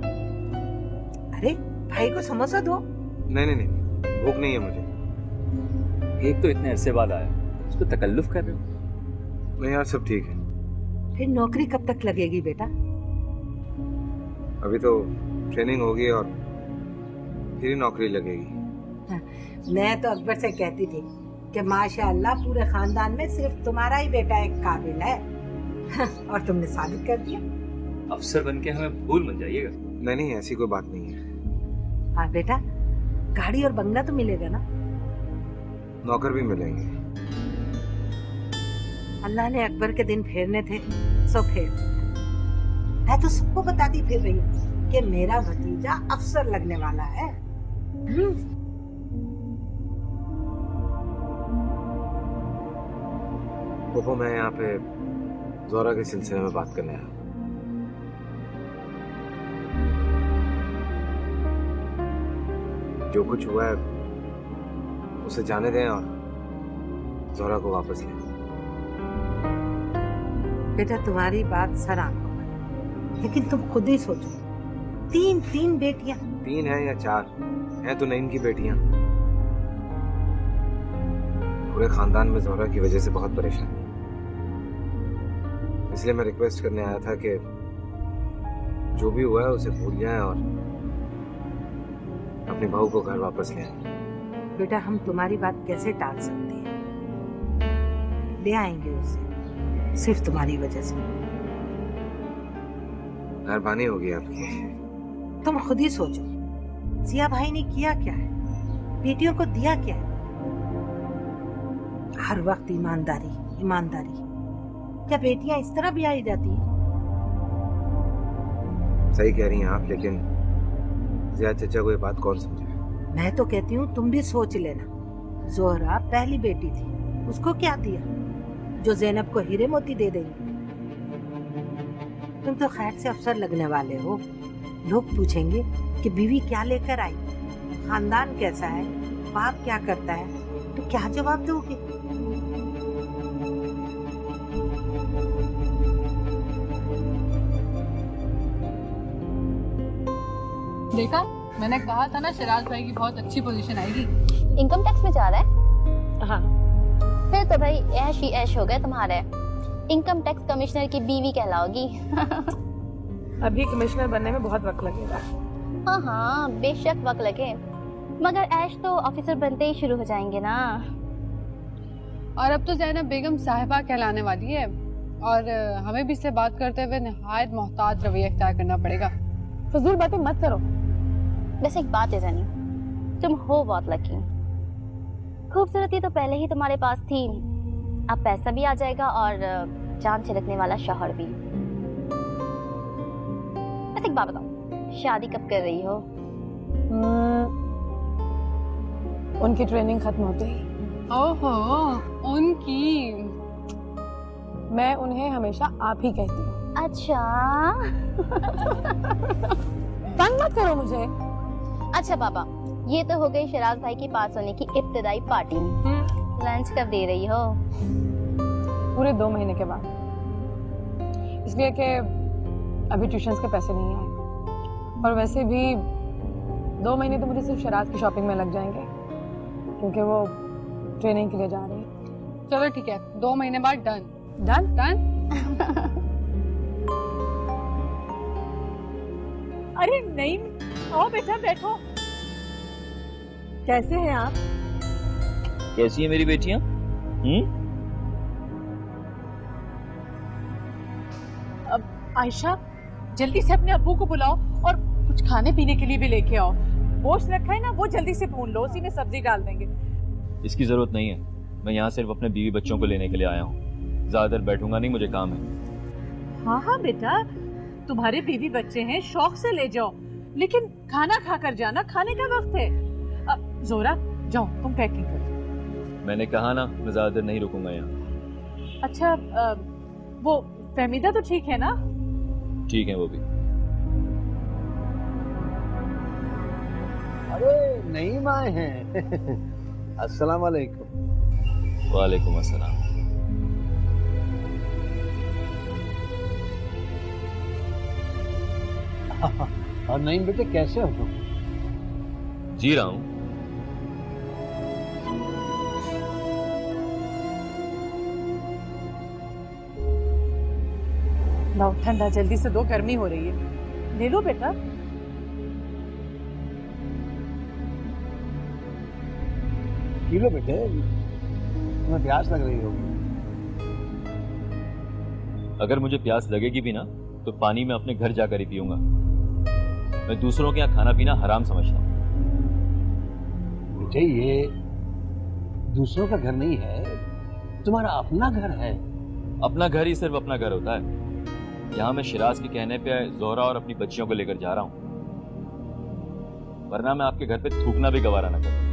अरे भाई को समोसा दो। नहीं नहीं नहीं, भूख नहीं है मुझे। एक तो इतने अरसे बाद आया, उस पर तकल्लुफ कर रहे हो? नहीं यार, सब ठीक है। फिर नौकरी कब तक लगेगी बेटा? अभी तो ट्रेनिंग होगी और फिर ही नौकरी लगेगी। मैं तो अकबर से कहती थी कि माशाअल्लाह पूरे खानदान में सिर्फ तुम्हारा ही बेटा एक काबिल है। और तुमने साबित कर दिया। अफसर बनके हमें भूल मत जाइएगा। नहीं नहीं, ऐसी कोई बात नहीं है। हाँ बेटा, गाड़ी और बंगला तो मिलेगा ना? नौकर भी मिलेंगे। अल्लाह ने अकबर के दिन फेरने थे, सो फेर। मैं तो सबको बताती फिर रही हूँ कि मेरा भतीजा अफसर लगने वाला है। पोपो, मैं यहाँ पे जोरा के सिलसिले में बात करने आया। जो कुछ हुआ है उसे जाने दें और जोरा को वापस लें। बेटा तुम्हारी बात सर आंखों पर, लेकिन तुम खुद ही सोचो, तीन बेटियां। 3 है या 4 हैं तो नईम की बेटियां। पूरे खानदान में जोहरा की वजह से बहुत परेशान है। इसलिए मैं रिक्वेस्ट करने आया था कि जो भी हुआ है उसे भूल जाएं और अपनी बहू को घर वापस ले आएं। बेटा हम तुम्हारी बात कैसे टाल सकते हैं? ले आएंगे उसे, सिर्फ तुम्हारी वजह से। मेहरबानी होगी आपकी। तुम खुद ही सोचो, जिया भाई ने किया क्या है, बेटियों को दिया क्या है? हर वक्त ईमानदारी ईमानदारी। क्या बेटियां इस तरह ब्याही जाती हैं? सही कह रही हैं आप, लेकिन जिया चचा को ये बात कौन समझे? मैं तो कहती हूँ तुम भी सोच लेना। जोहरा पहली बेटी थी, उसको क्या दिया जो ज़ैनब को हीरे मोती दे देंगे? तुम तो खैर से अफसर लगने वाले हो। लोग पूछेंगे कि बीवी क्या लेकर आई, खानदान कैसा है, बाप क्या करता है, तो क्या जवाब दोगे? देखा, मैंने कहा था ना शिराज भाई की बहुत अच्छी पोजीशन आएगी। इनकम टैक्स में जा रहा है? हाँ। फिर तो भाई ऐश ही ऐश हो गए तुम्हारे। इनकम टैक्स कमिश्नर की बीवी कहलाओगी। अभी कमिश्नर बनने में बहुत वक्त लगेगा। हाँ हाँ बेशक वक्त लगे, मगर ऐश तो ऑफिसर बनते ही शुरू हो जाएंगे ना। और अब तो ज़ैनब बेगम साहिबा कहलाने वाली है और हमें भी इससे बात करते हुए निहायत मोहताज रवैया इख्तियार करना पड़ेगा। फजूल बातें मत करो। वैसे एक बात है जानी, तुम हो बहुत लकी। खूबसूरती तो पहले ही तुम्हारे पास थी, अब पैसा भी आ जाएगा और जान छिड़कने वाला शौहर भी। वैसे एक बात बताओ, शादी कब कर रही हो? उनकी ट्रेनिंग खत्म होते ही। ओहो, उनकी। मैं उन्हें हमेशा आप ही कहती हूँ। अच्छा। तंग मत करो मुझे। अच्छा पापा, ये तो हो गई शिराज भाई की पास होने की इब्तिदाई पार्टी। लंच कब दे रही हो? पूरे 2 महीने के बाद, इसलिए कि अभी ट्यूशन्स के पैसे नहीं आए, और वैसे भी 2 महीने तो मुझे सिर्फ शराज की शॉपिंग में लग जाएंगे, क्योंकि वो ट्रेनिंग के लिए जा रही है। चलो ठीक है, 2 महीने बाद डन। Done done. अरे नहीं, आओ बेटा बैठो। कैसे हैं आप? कैसी है मेरी बेटियां? अब आयशा, जल्दी से अपने अब्बू को बुलाओ और कुछ खाने पीने के लिए भी लेके आओ। गोश्त रखा है ना, वो जल्दी से भून लो, उसी में सब्जी डाल देंगे। इसकी जरूरत नहीं है, मैं यहाँ सिर्फ अपने बीवी बच्चों को लेने के लिए आया हूँ। ज्यादा देर बैठूंगा नहीं, मुझे काम है। हाँ हाँ बेटा, तुम्हारे बीवी बच्चे हैं, शौक से ले जाओ, लेकिन खाना खाकर जाना, खाने का वक्त है। अब जोरा जाओ, तुम पैकिंग करो। मैंने कहा ना, मैं ज्यादा देर नहीं रुकूंगा यहाँ। अच्छा, वो फहमीदा तो ठीक है ना? ठीक है वो भी। अरे नईम आए हैं। अस्सलाम वालेकुम। वालेकुम अस्सलाम। और नईम बेटे कैसे हो तुम? जी रहा हूँ। लाओ ठंडा जल्दी से दो, गर्मी हो रही है। ले लो बेटा। पी लो बेटे, तुम्हें प्यास लग रही होगी। अगर मुझे प्यास लगेगी भी ना, तो पानी मैं अपने घर जाकर ही पीऊंगा। मैं दूसरों के यहाँ खाना पीना हराम समझता हूँ। बेटे ये दूसरों का घर नहीं है, तुम्हारा अपना घर है। अपना घर ही सिर्फ अपना घर होता है। यहाँ मैं शिराज के कहने पे जोहरा और अपनी बच्चियों को लेकर जा रहा हूँ, वरना मैं आपके घर पे थूकना भी गवारा न करता।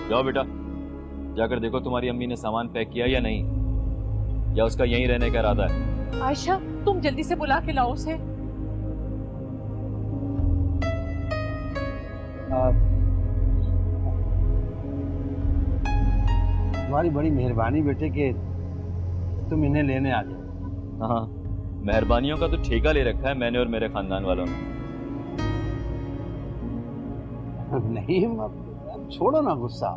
जाओ बेटा, जाकर देखो तुम्हारी अम्मी ने सामान पैक किया या नहीं, या उसका यहीं रहने का इरादा है। आयशा, तुम जल्दी से बुला के लाओ उसे। तुम्हारी बड़ी मेहरबानी बेटे कि तुम इन्हें लेने आ जाओ। हाँ, मेहरबानियों का तो ठेका ले रखा है मैंने और मेरे खानदान वालों ने। नहीं, अब छोड़ो ना गुस्सा।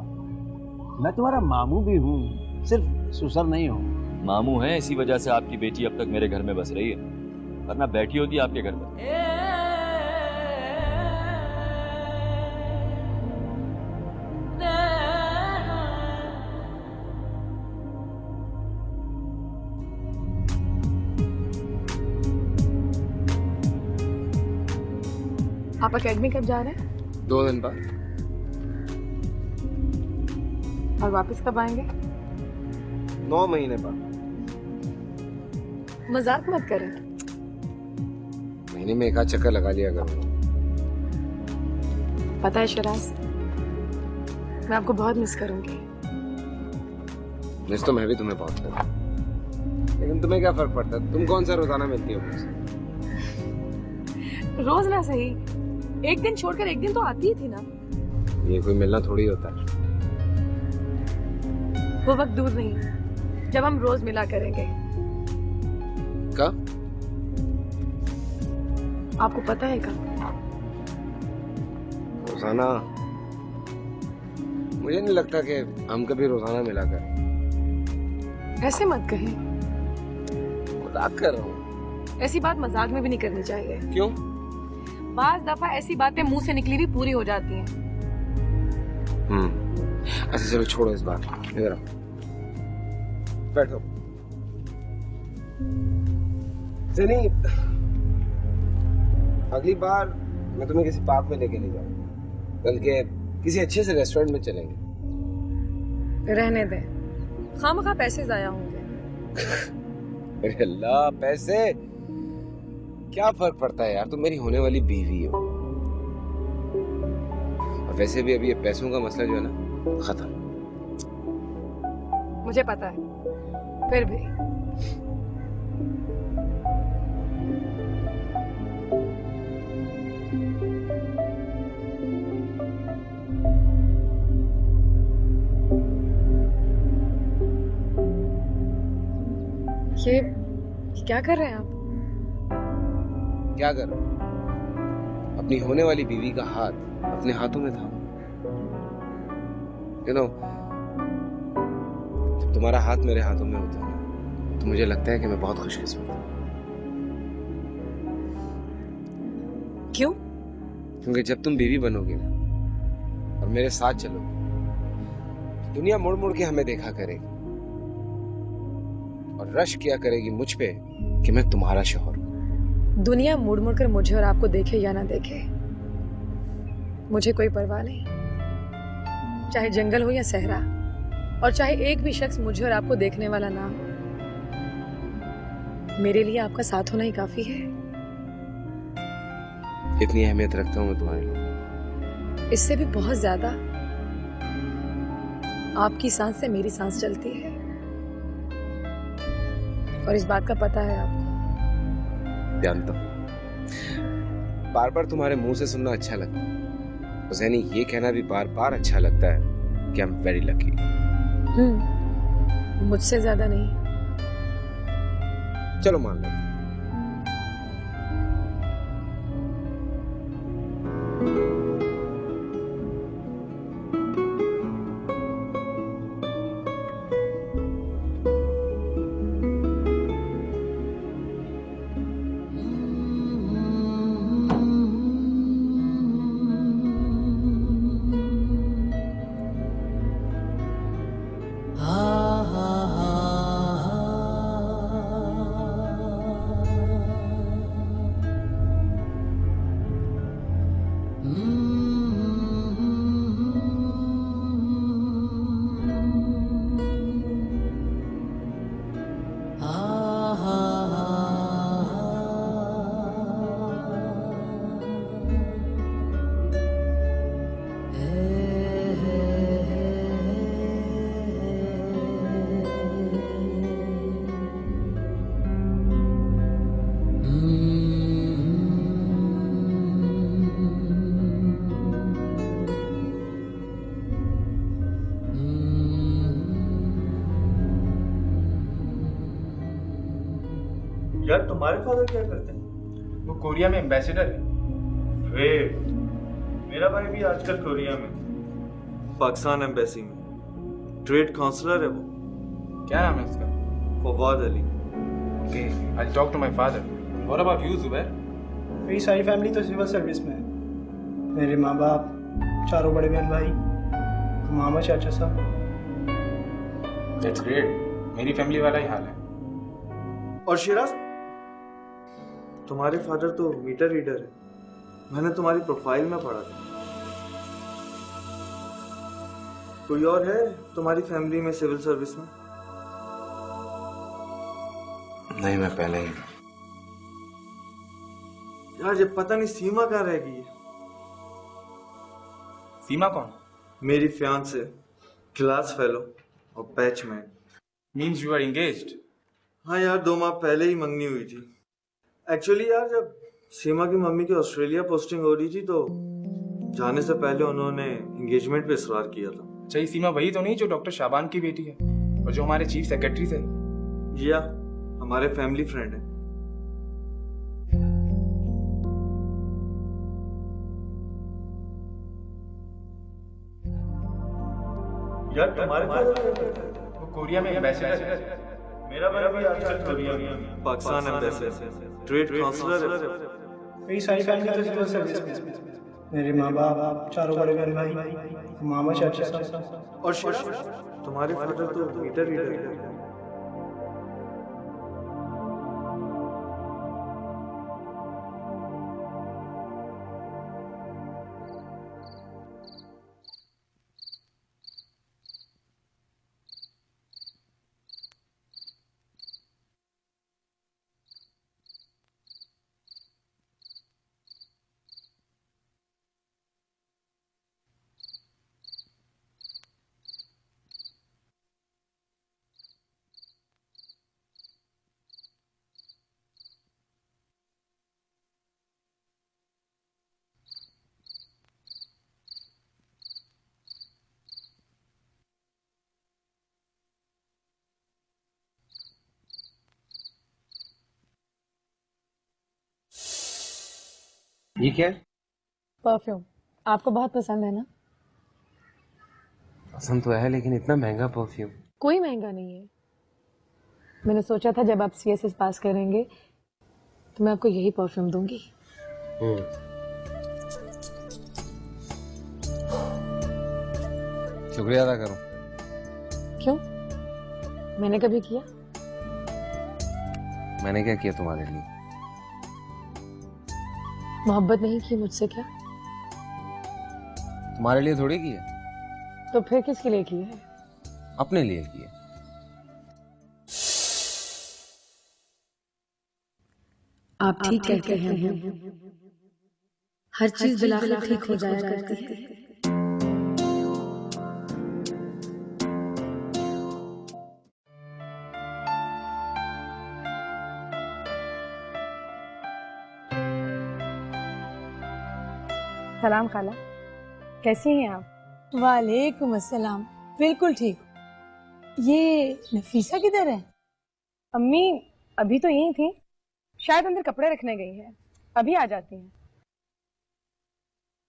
मैं तुम्हारा मामू भी हूँ, सिर्फ ससुर नहीं हूँ। मामू है, इसी वजह से आपकी बेटी अब तक मेरे घर में बस रही है, वरना बैठी होती आपके घर पर। आप अकेडमी कब जा रहे हैं? 2 दिन बाद। और वापस कब आएंगे? 9 महीने बाद। मजाक मत करें। महीने में 1 आध चक्कर लगा लिया करूंगा। पता है शिराज, मैं आपको बहुत मिस करूंगी। मिस तो मैं भी तुम्हें बहुत करूँ, लेकिन तुम्हें क्या फर्क पड़ता है? तुम कौन सा रोजाना मिलती हो मुझसे? रोज ना सही, एक दिन छोड़कर एक दिन तो आती ही थी ना। ये कोई मिलना थोड़ी होता है। वो वक्त दूर नहीं जब हम रोज मिला करेंगे। कब? आपको पता है कब? रोजाना? मुझे नहीं लगता कि हम कभी रोजाना मिला करें। ऐसे मत कहें। मजाक कर रहा हूँ। ऐसी बात मजाक में भी नहीं करनी चाहिए। क्यों? बाज दफा ऐसी बातें मुंह से निकली भी पूरी हो जाती हैं। अच्छा चलो छोड़ो इस बात, इधर आओ, बैठो। जेनी, अगली बार मैं तुम्हें किसी पार्क में लेके नहीं जाऊंगा, बल्कि किसी अच्छे से रेस्टोरेंट में चलेंगे। रहने दे, खामखा पैसे जाया होंगे। अरे अल्लाह, पैसे क्या फर्क पड़ता है यार, तुम मेरी होने वाली बीवी हो। और वैसे भी अभी ये पैसों का मसला जो है ना, खत्म। मुझे पता है, फिर भी ये क्या कर रहे हैं आप? क्या कर रहा हूं? अपनी होने वाली बीवी का हाथ अपने हाथों में था। यू नो, जब तुम्हारा हाथ मेरे हाथों में होता है ना, तो मुझे लगता है कि मैं बहुत खुशकिस्मत हूं। क्यों? क्योंकि जब तुम बीवी बनोगी ना और मेरे साथ चलोगी, दुनिया मुड़ मुड़ के हमें देखा करेगी और रश किया करेगी मुझ पे कि मैं तुम्हारा शौहर हूं। दुनिया मुड़ मुड़ कर मुझे और आपको देखे या ना देखे, मुझे कोई परवाह नहीं। चाहे जंगल हो या सहरा, और चाहे एक भी शख्स मुझे और आपको देखने वाला ना हो, मेरे लिए आपका साथ होना ही काफी है। इतनी अहमियत रखता हूं मैं तुम्हारे लिए। इससे भी बहुत ज्यादा। आपकी सांस से मेरी सांस चलती है, और इस बात का पता है आपको। जानता हूं। बार बार तुम्हारे मुंह से सुनना अच्छा लगता है, बस यानी ये कहना भी बार बार अच्छा लगता है कि आई एम वेरी लकी। मुझसे ज्यादा नहीं। चलो मान लो। यार तुम्हारे फादर क्या करते हैं? वो कोरिया में एम्बेसडर है। ग्रेट। मेरा भाई भी आजकल कोरिया में, पाकिस्तान एम्बेसी में ट्रेड काउंसलर है वो। क्या नाम है उसका? Fawad Ali. Okay, I talk to my father. What about you Zubair? मेरी सारी फैमिली तो सिविल सर्विस में है। मेरे माँ बाप, चारों बड़े बहन भाई, मामा चाचा साहब। That's great. मेरी फैमिली वाला ही हाल है। और शिराज, तुम्हारे फादर तो मीटर रीडर है। मैंने तुम्हारी प्रोफाइल में पढ़ा था। कोई और है तुम्हारी फैमिली में सिविल सर्विस में? नहीं, मैं पहले ही। यार जब पता नहीं सीमा कहाँ रह गई है। सीमा कौन? मेरी फियांसे, क्लास फेलो और batchmate. Means you are engaged? हाँ यार, 2 माह पहले ही मंगनी हुई थी। एक्चुअली यार, जब सीमा की मम्मी की ऑस्ट्रेलिया पोस्टिंग हो रही थी तो जाने से पहले उन्होंने एंगेजमेंट पे इसरार किया था। चाहिए सीमा वही तो नहीं जो डॉक्टर शाबान की बेटी है और जो हमारे चीफ सेक्रेटरी से? जी हाँ, हमारे फैमिली फ्रेंड है। यार तुम्हारे वो कोरिया में एम्बेसडर है। मेरा भाई भी आजकल कोरिया में, पाकिस्तान एम्बेसी ट्रेड काउंसलर है। मेरी सारी फैमिली तो सिविल सर्विस में। मेरे माँ बाप, चारों बड़े बहन भाई, मामा चाचा साहब। और शिराज, तुम्हारे फादर तो मीटर रीडर है। ये क्या है? परफ्यूम। आपको बहुत पसंद है ना? पसंद तो है, लेकिन इतना महंगा परफ्यूम। कोई महंगा नहीं है। मैंने सोचा था जब आप सीएसएस पास करेंगे तो मैं आपको यही परफ्यूम दूंगी। शुक्रिया अदा करूं। क्यों? मैंने कभी किया? मैंने क्या किया तुम्हारे लिए? मोहब्बत नहीं की मुझसे क्या? तुम्हारे लिए थोड़ी की है, तो फिर किसके लिए की है? अपने लिए की है। आप ठीक कहते हैं, हर चीज बिलाखिर ठीक हो जाया करती है। सलाम खाला, कैसी हैं आप? वालेकुम अस्सलाम। बिल्कुल ठीक। ये नफीसा किधर है? अम्मी अभी तो यही थी, शायद अंदर कपड़े रखने गई है, अभी आ जाती हैं।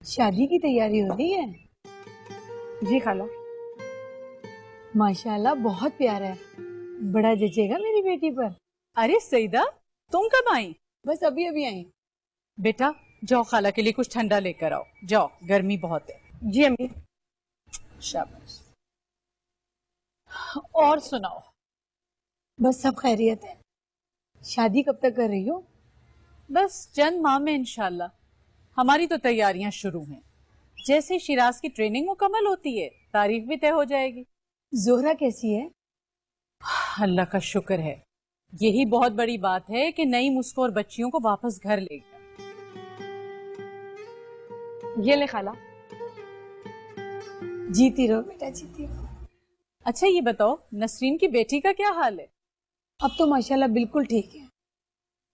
शादी की तैयारी हो रही है? जी खाला। माशाल्लाह बहुत प्यारा है, बड़ा जचेगा मेरी बेटी पर। अरे सईदा, तुम कब आई? बस अभी अभी आई। बेटा जाओ, खाला के लिए कुछ ठंडा लेकर आओ, जाओ, गर्मी बहुत है। जी अम्मी। शाबाश। और सुनाओ। बस सब खैरियत है। शादी कब तक कर रही हो? बस चंद माह में इंशाल्लाह। हमारी तो तैयारियां शुरू हैं। जैसे शिराज की ट्रेनिंग मुकम्मल होती है, तारीख भी तय हो जाएगी। जोहरा कैसी है? अल्लाह का शुक्र है। यही बहुत बड़ी बात है कि नईम उसको और बच्चियों को वापस घर ले गया। ये ले खाला। जीती रहो बेटा, जीती रहो। अच्छा ये बताओ, नसरीन की बेटी का क्या हाल है? अब तो माशाल्लाह बिल्कुल ठीक है।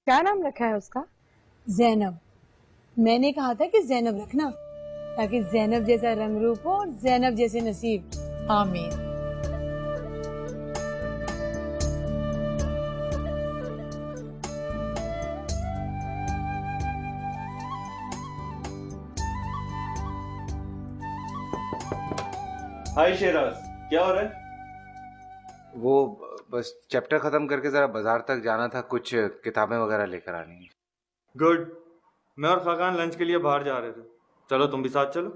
क्या नाम रखा है उसका? जैनब। मैंने कहा था कि जैनब रखना, ताकि जैनब जैसा रंग रूप हो और जैनब जैसे नसीब। आमीन। हाय शेराज, क्या हो रहा है? वो बस चैप्टर खत्म करके जरा बाजार तक जाना था, कुछ किताबें वगैरह लेकर आनी है। गुड। मैं और खाकान लंच के लिए बाहर जा रहे थे, चलो तुम भी साथ चलो।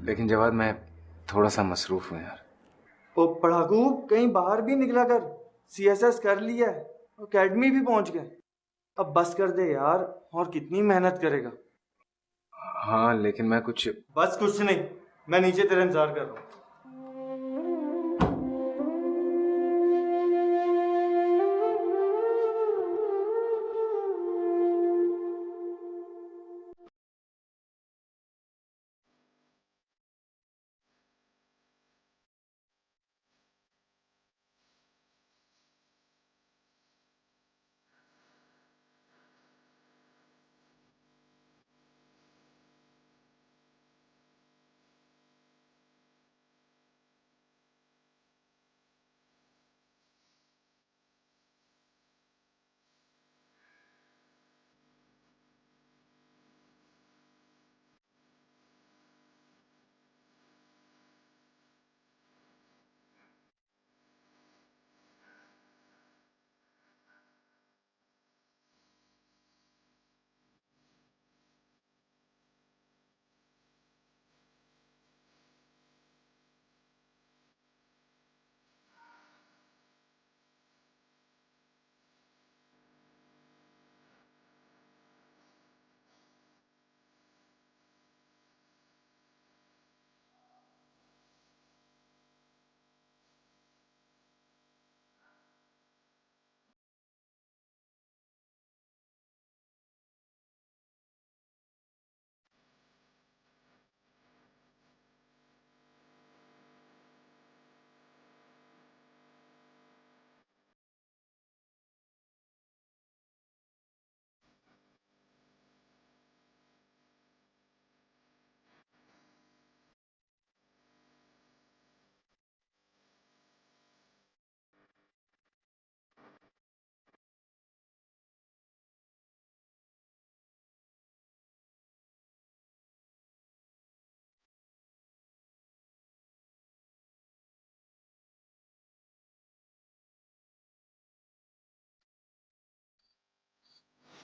लेकिन जवाब मैं थोड़ा सा मसरूफ हूँ यार। ओ पढ़ाकू, कहीं बाहर भी निकला कर। सीएसएस कर लिया है, एकेडमी भी पहुंच गए। अब बस कर दे यार, और कितनी मेहनत करेगा। हाँ लेकिन मैं कुछ बस कुछ नहीं, मैं नीचे तेरा इंतजार कर रहा हूँ।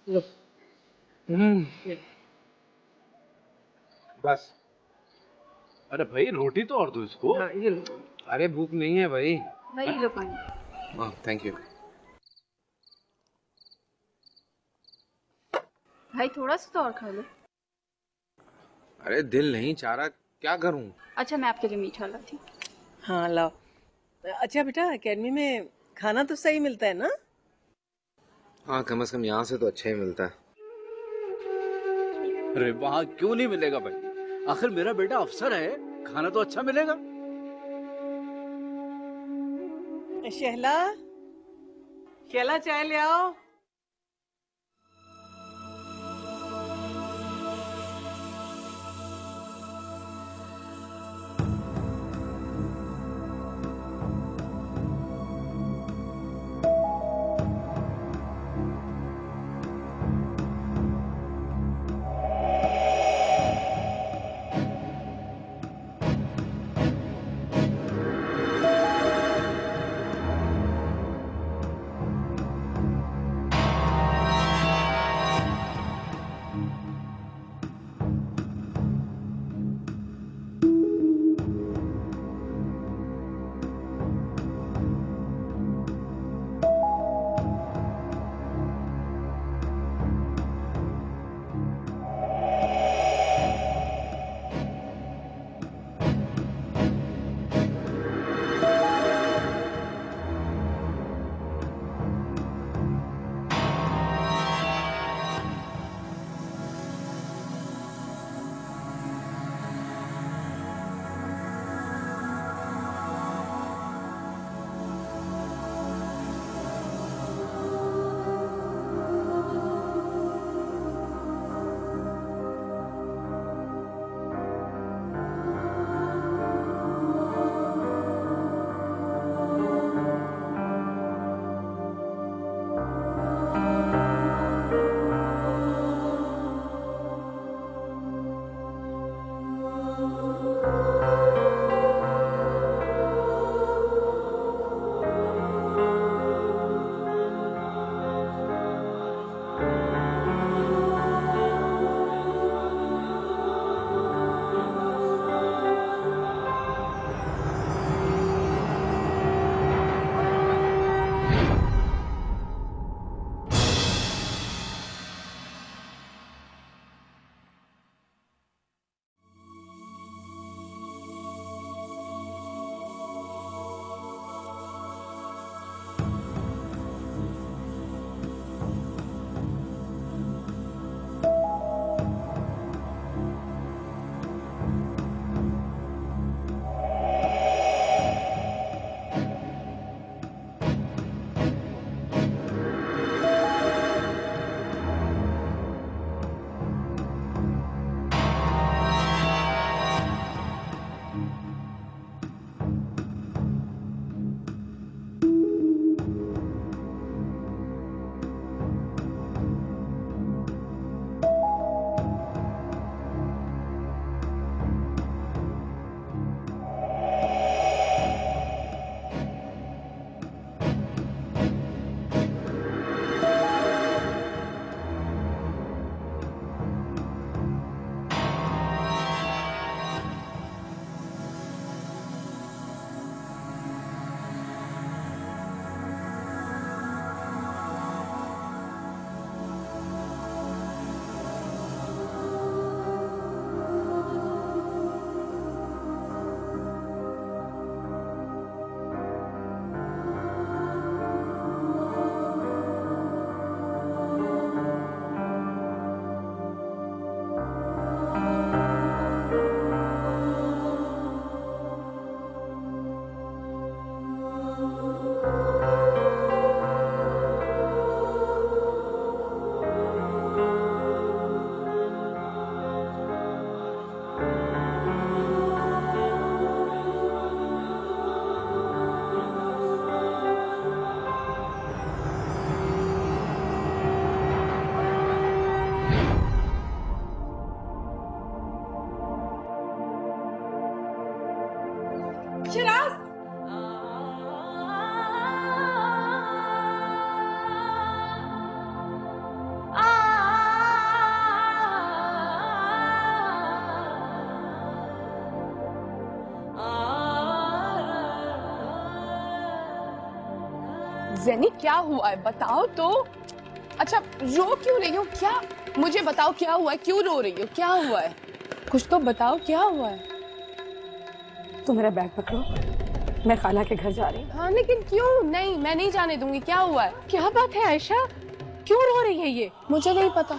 लो। बस। अरे भाई रोटी तो और दो इसको। हाँ, ये लो। अरे भूख नहीं है भाई। भाई लो पानी। हाँ थैंक यू। भाई थोड़ा सा तो और खा लो। अरे दिल नहीं चाह रहा, क्या करूं? अच्छा मैं आपके लिए मीठा लाती हूँ। हाँ लाओ। अच्छा बेटा, एकेडमी में खाना तो सही मिलता है ना? हाँ कम से कम यहाँ से तो अच्छा ही मिलता है। अरे वहाँ क्यों नहीं मिलेगा भाई? आखिर मेरा बेटा अफसर है, खाना तो अच्छा मिलेगा। शहला, शहला चाय ले आओ। जैनी क्या हुआ है बताओ तो। अच्छा रो क्यों रही हो, क्या मुझे बताओ क्या हुआ है, क्यों रो रही हो, क्या हुआ है, कुछ तो बताओ क्या हुआ है। तुम मेरा बैग पकड़ो, मैं खाला के घर जा रही हूँ। हाँ लेकिन क्यों, नहीं मैं नहीं जाने दूंगी, क्या हुआ है। क्या बात है आयशा, क्यों रो रही है ये? मुझे नहीं पता।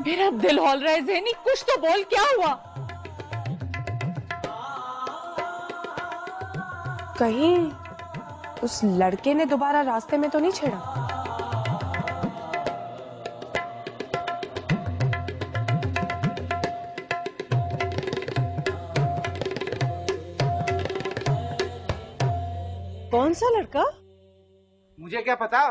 मेरा दिल हौल रहा है ज़ेनी, कुछ तो बोल, क्या हुआ? कहीं उस लड़के ने दोबारा रास्ते में तो नहीं छेड़ा? कौन सा लड़का? मुझे क्या पता,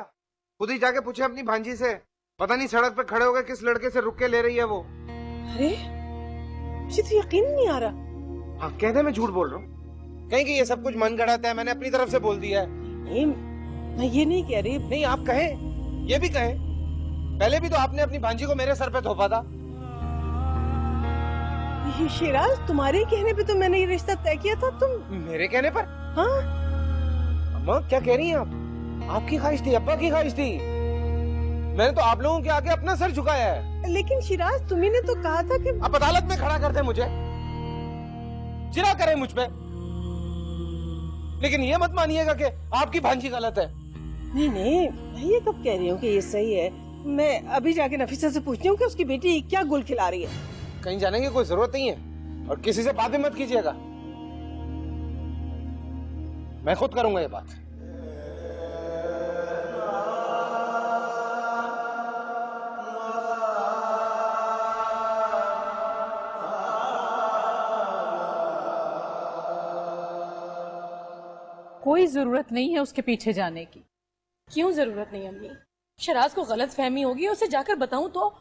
खुद ही जाके पूछे अपनी भांजी से। पता नहीं सड़क पे खड़े हो गए किस लड़के से रुक के ले रही है वो। अरे मुझे तो यकीन नहीं आ रहा। हाँ कह दे मैं झूठ बोल रहा हूँ, कहीं कि ये सब कुछ मन गढ़ाता है, मैंने अपनी तरफ से बोल दिया है। नहीं मैं ये नहीं कह रही। नहीं आप कहें, ये भी कहें, पहले भी तो आपने अपनी भांजी को मेरे सर पे थोपा था। ये शिराज तुम्हारे कहने पे तो मैंने ये रिश्ता तय किया था। तुम मेरे कहने पर? हाँ अम्मा क्या कह रही हैं आप? आपकी ख्वाहिश थी, अब्बा की ख्वाहिश थी, मैंने तो आप लोगों के आगे अपना सर झुकाया है। लेकिन शिराज तुम्ही ने तो कहा था कि आप अदालत में खड़ा कर दे मुझे, चिरा करें मुझ पे, लेकिन ये मत मानिएगा कि आपकी भांजी गलत है। नहीं नहीं मैं ये कब कह रही हूँ कि ये सही है। मैं अभी जाके नफीसा से पूछती हूँ कि उसकी बेटी क्या गुल खिला रही है। कहीं जाने की कोई जरूरत नहीं है, और किसी से बात भी मत कीजिएगा, मैं खुद करूंगा ये बात। कोई जरूरत नहीं है उसके पीछे जाने की। क्यों जरूरत नहीं अम्मी? शराज को गलत फहमी होगी, उसे जाकर बताऊं तो?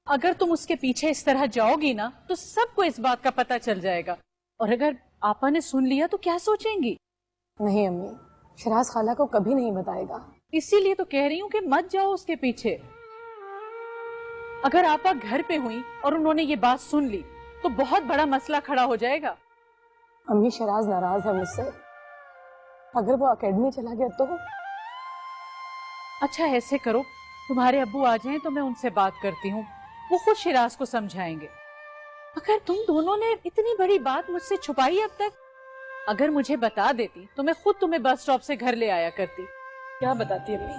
अगर तुम उसके पीछे इस तरह जाओगी ना तो सबको इस बात का पता चल जाएगा, और अगर आपा ने सुन लिया तो क्या सोचेंगी? नहीं अम्मी, शराज खाला को कभी नहीं बताएगा। इसीलिए तो कह रही हूँ कि मत जाओ उसके पीछे। अगर आपा घर पे हुई और उन्होंने ये बात सुन ली तो बहुत बड़ा मसला खड़ा हो जाएगा। अम्मी शराज नाराज है मुझसे, अगर वो एकेडमी चला गया तो? अच्छा ऐसे करो, तुम्हारे अब्बू आ जाएं तो मैं उनसे बात करती हूँ, वो खुद शिराज को समझाएंगे। अगर तुम दोनों ने इतनी बड़ी बात मुझसे छुपाई अब तक, अगर मुझे बता देती तो मैं खुद तुम्हें बस स्टॉप से घर ले आया करती। क्या बताती अम्मी,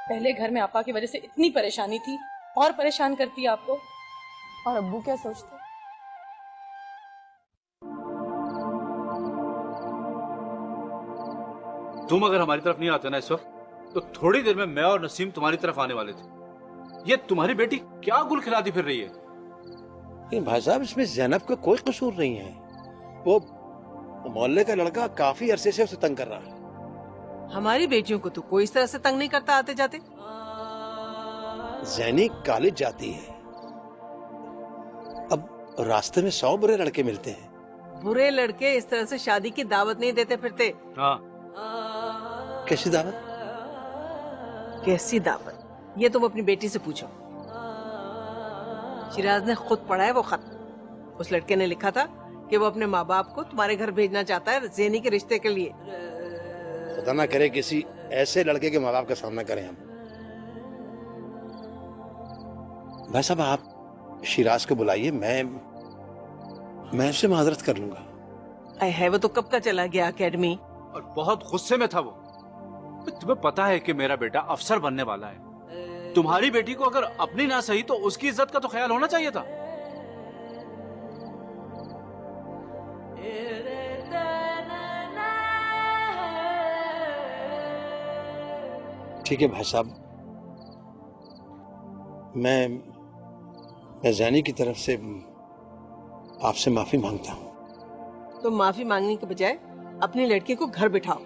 पहले घर में आपा की वजह से इतनी परेशानी थी, और परेशान करती आपको। और अब्बू क्या सोचते? तुम अगर हमारी तरफ नहीं आते ना इस वक्त, तो थोड़ी देर में मैं और नसीम तुम्हारी तरफ आने वाले थे। ये तुम्हारी बेटी क्या गुल खिलाती फिर रही है? लेकिन भाई साहब इसमें जैनब का कोई कसूर नहीं है, वो मोहल्ले का लड़का काफी अरसे से उसे तंग कर रहा है। हमारी बेटियों को तो कोई इस तरह से तंग नहीं करता आते जाते। जैनी कॉलेज जाती है, अब रास्ते में 100 बुरे लड़के मिलते हैं। बुरे लड़के इस तरह से शादी की दावत नहीं देते फिरते। हाँ कैसी दावत? कैसी दावत, ये तुम अपनी बेटी से पूछो। शिराज ने खुद पढ़ा है वो खत। उस लड़के ने लिखा था कि वो अपने माँ बाप को तुम्हारे घर भेजना चाहता है ज़ेनी के रिश्ते के लिए। पता ना करे किसी ऐसे लड़के के माँ बाप का सामना करें हम। भाई साहब आप शिराज को बुलाइए, मैं उससे माजरत कर लूंगा। है वो तो कब का चला गया एकेडमी, और बहुत गुस्से में था वो। तुम्हें पता है कि मेरा बेटा अफसर बनने वाला है, तुम्हारी बेटी को अगर अपनी ना सही तो उसकी इज्जत का तो ख्याल होना चाहिए था। ठीक है भाई साहब, मैं जैनी की तरफ से आपसे माफी मांगता हूँ। तो माफी मांगने के बजाय अपनी लड़की को घर बिठाओ।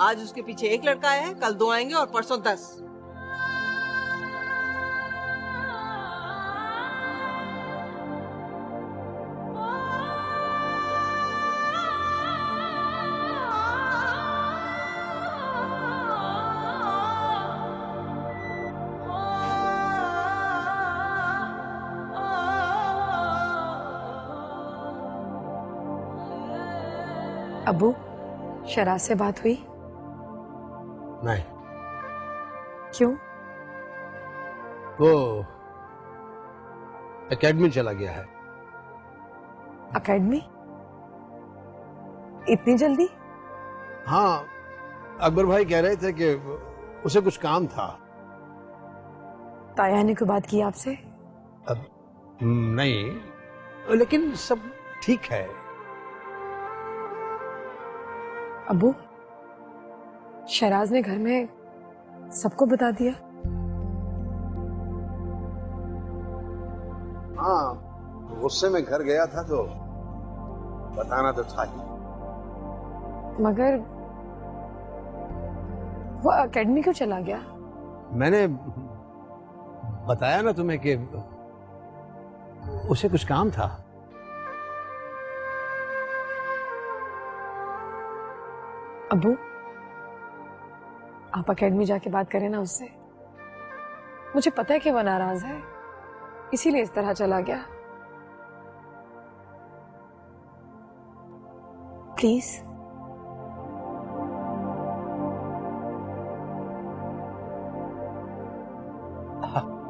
आज उसके पीछे एक लड़का आया है, कल 2 आएंगे और परसों 10। अब्बू, शराज से बात हुई? नहीं। क्यों? वो एकेडमी चला गया है। एकेडमी? इतनी जल्दी? हाँ, अकबर भाई कह रहे थे कि उसे कुछ काम था। ताया ने कोई बात की आपसे? अब नहीं, लेकिन सब ठीक है। अबू, शराज ने घर में सबको बता दिया? हाँ, गुस्से में घर गया था तो बताना तो था ही। मगर वो एकेडमी क्यों चला गया? मैंने बताया ना तुम्हें कि उसे कुछ काम था। अबू, आप एकेडमी जाके बात करें ना उससे। मुझे पता है कि वो नाराज है, इसीलिए इस तरह चला गया। प्लीज।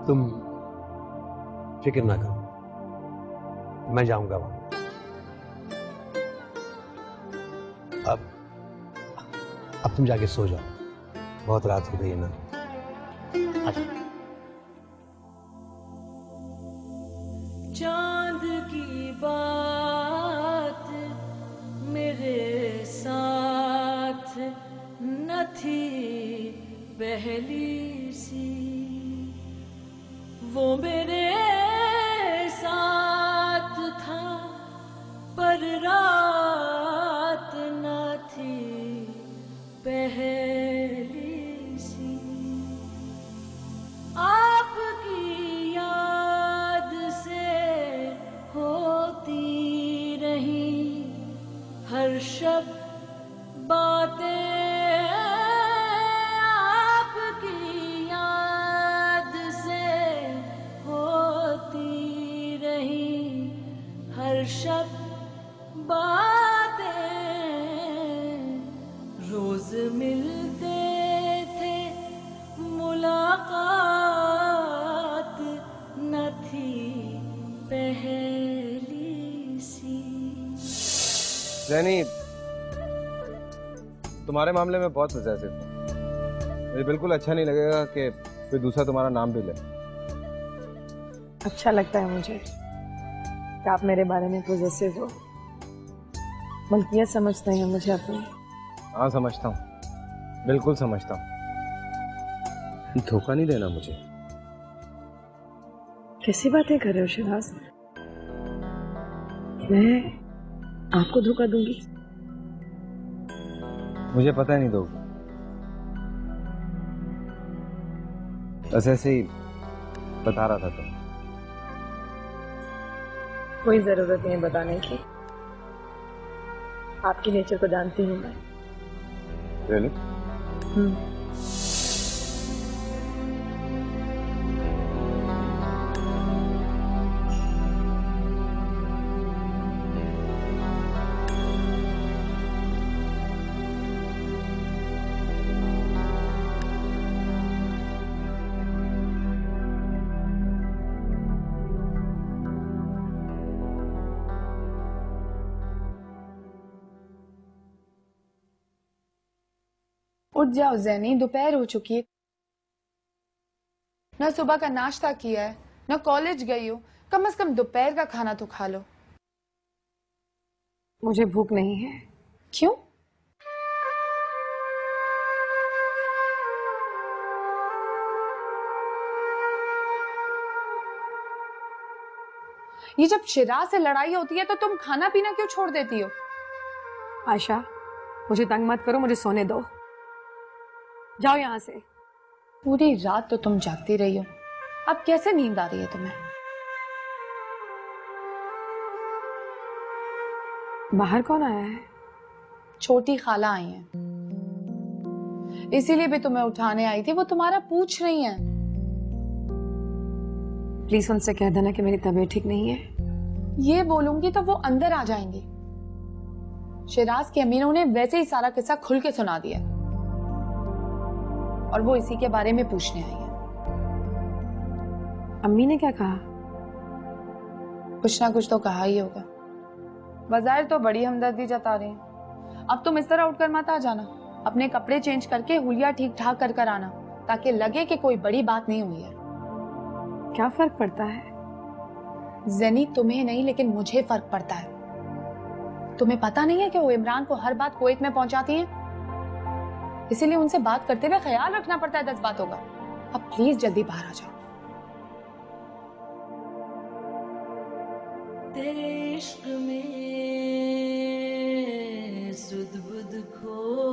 तुम फिक्र ना करो, मैं जाऊंगा वहां। अब तुम जाके सो जाओ, बहुत रात हो गई है ना। चांद की बात मेरे साथ न थी पहली सी, वो मेरे साथ था पर रात न थी पहली सी। आपकी याद से होती रही हर शब बातें, आपकी याद से होती रही हर शब बातें। रोज मिलते थे, मुलाकात न थी पहली सी। जैनी, तुम्हारे मामले में बहुत पॉजिटिव हूँ। मुझे बिल्कुल अच्छा नहीं लगेगा कि कोई दूसरा तुम्हारा नाम भी ले। अच्छा लगता है मुझे कि आप मेरे बारे में पॉजिटिव हो। मलकियत समझते हैं मुझे अपनी। हाँ, समझता हूँ, बिल्कुल समझता हूँ। धोखा नहीं देना मुझे। कैसी बातें कर रहे हो शहनाज? मैं आपको धोखा दूंगी? मुझे पता नहीं दोगे, बस ऐसे ही बता रहा था तुम। कोई जरूरत नहीं है बताने की, आपकी नेचर को जानती हूँ मैं। Really? उठ जाओ ज़ैनी, दोपहर हो चुकी है। ना सुबह का नाश्ता किया है, ना कॉलेज गई हो, कम से कम दोपहर का खाना तो खा लो। मुझे भूख नहीं है। क्यों? ये जब शिराज से लड़ाई होती है तो तुम खाना पीना क्यों छोड़ देती हो? आयशा, मुझे तंग मत करो, मुझे सोने दो। जाओ यहाँ से। पूरी रात तो तुम जागती रही हो, अब कैसे नींद आ रही है तुम्हें? बाहर कौन आया है? छोटी खाला आई है, इसीलिए भी तुम्हें उठाने आई थी। वो तुम्हारा पूछ रही है। प्लीज उनसे कह देना कि मेरी तबीयत ठीक नहीं है। ये बोलूंगी तो वो अंदर आ जाएंगे। शिराज की अम्मी ने उन्हें वैसे ही सारा किस्सा खुल के सुना दिया। और वो इसी के बारे में पूछने आई है। अम्मी ने क्या कहा? कुछ ना कुछ तो कहा ही होगा। बाजार तो बड़ी हमदर्दी जता रही हैं। अब तुम इस तरह उठकर मत आ जाना, अपने कपड़े चेंज करके हुलिया ठीक ठाक कर कर आना, ताकि लगे कि कोई बड़ी बात नहीं हुई है। क्या फर्क पड़ता है? जेनी, तुम्हें नहीं लेकिन मुझे फर्क पड़ता है। तुम्हें पता नहीं है कि वो इमरान को हर बात कुवैत में पहुंचाती हैं, इसीलिए उनसे बात करते हुए ख्याल रखना पड़ता है 10 बातों का। अब प्लीज जल्दी बाहर आ जाओ। तेरे इश्क में सुध बुध खो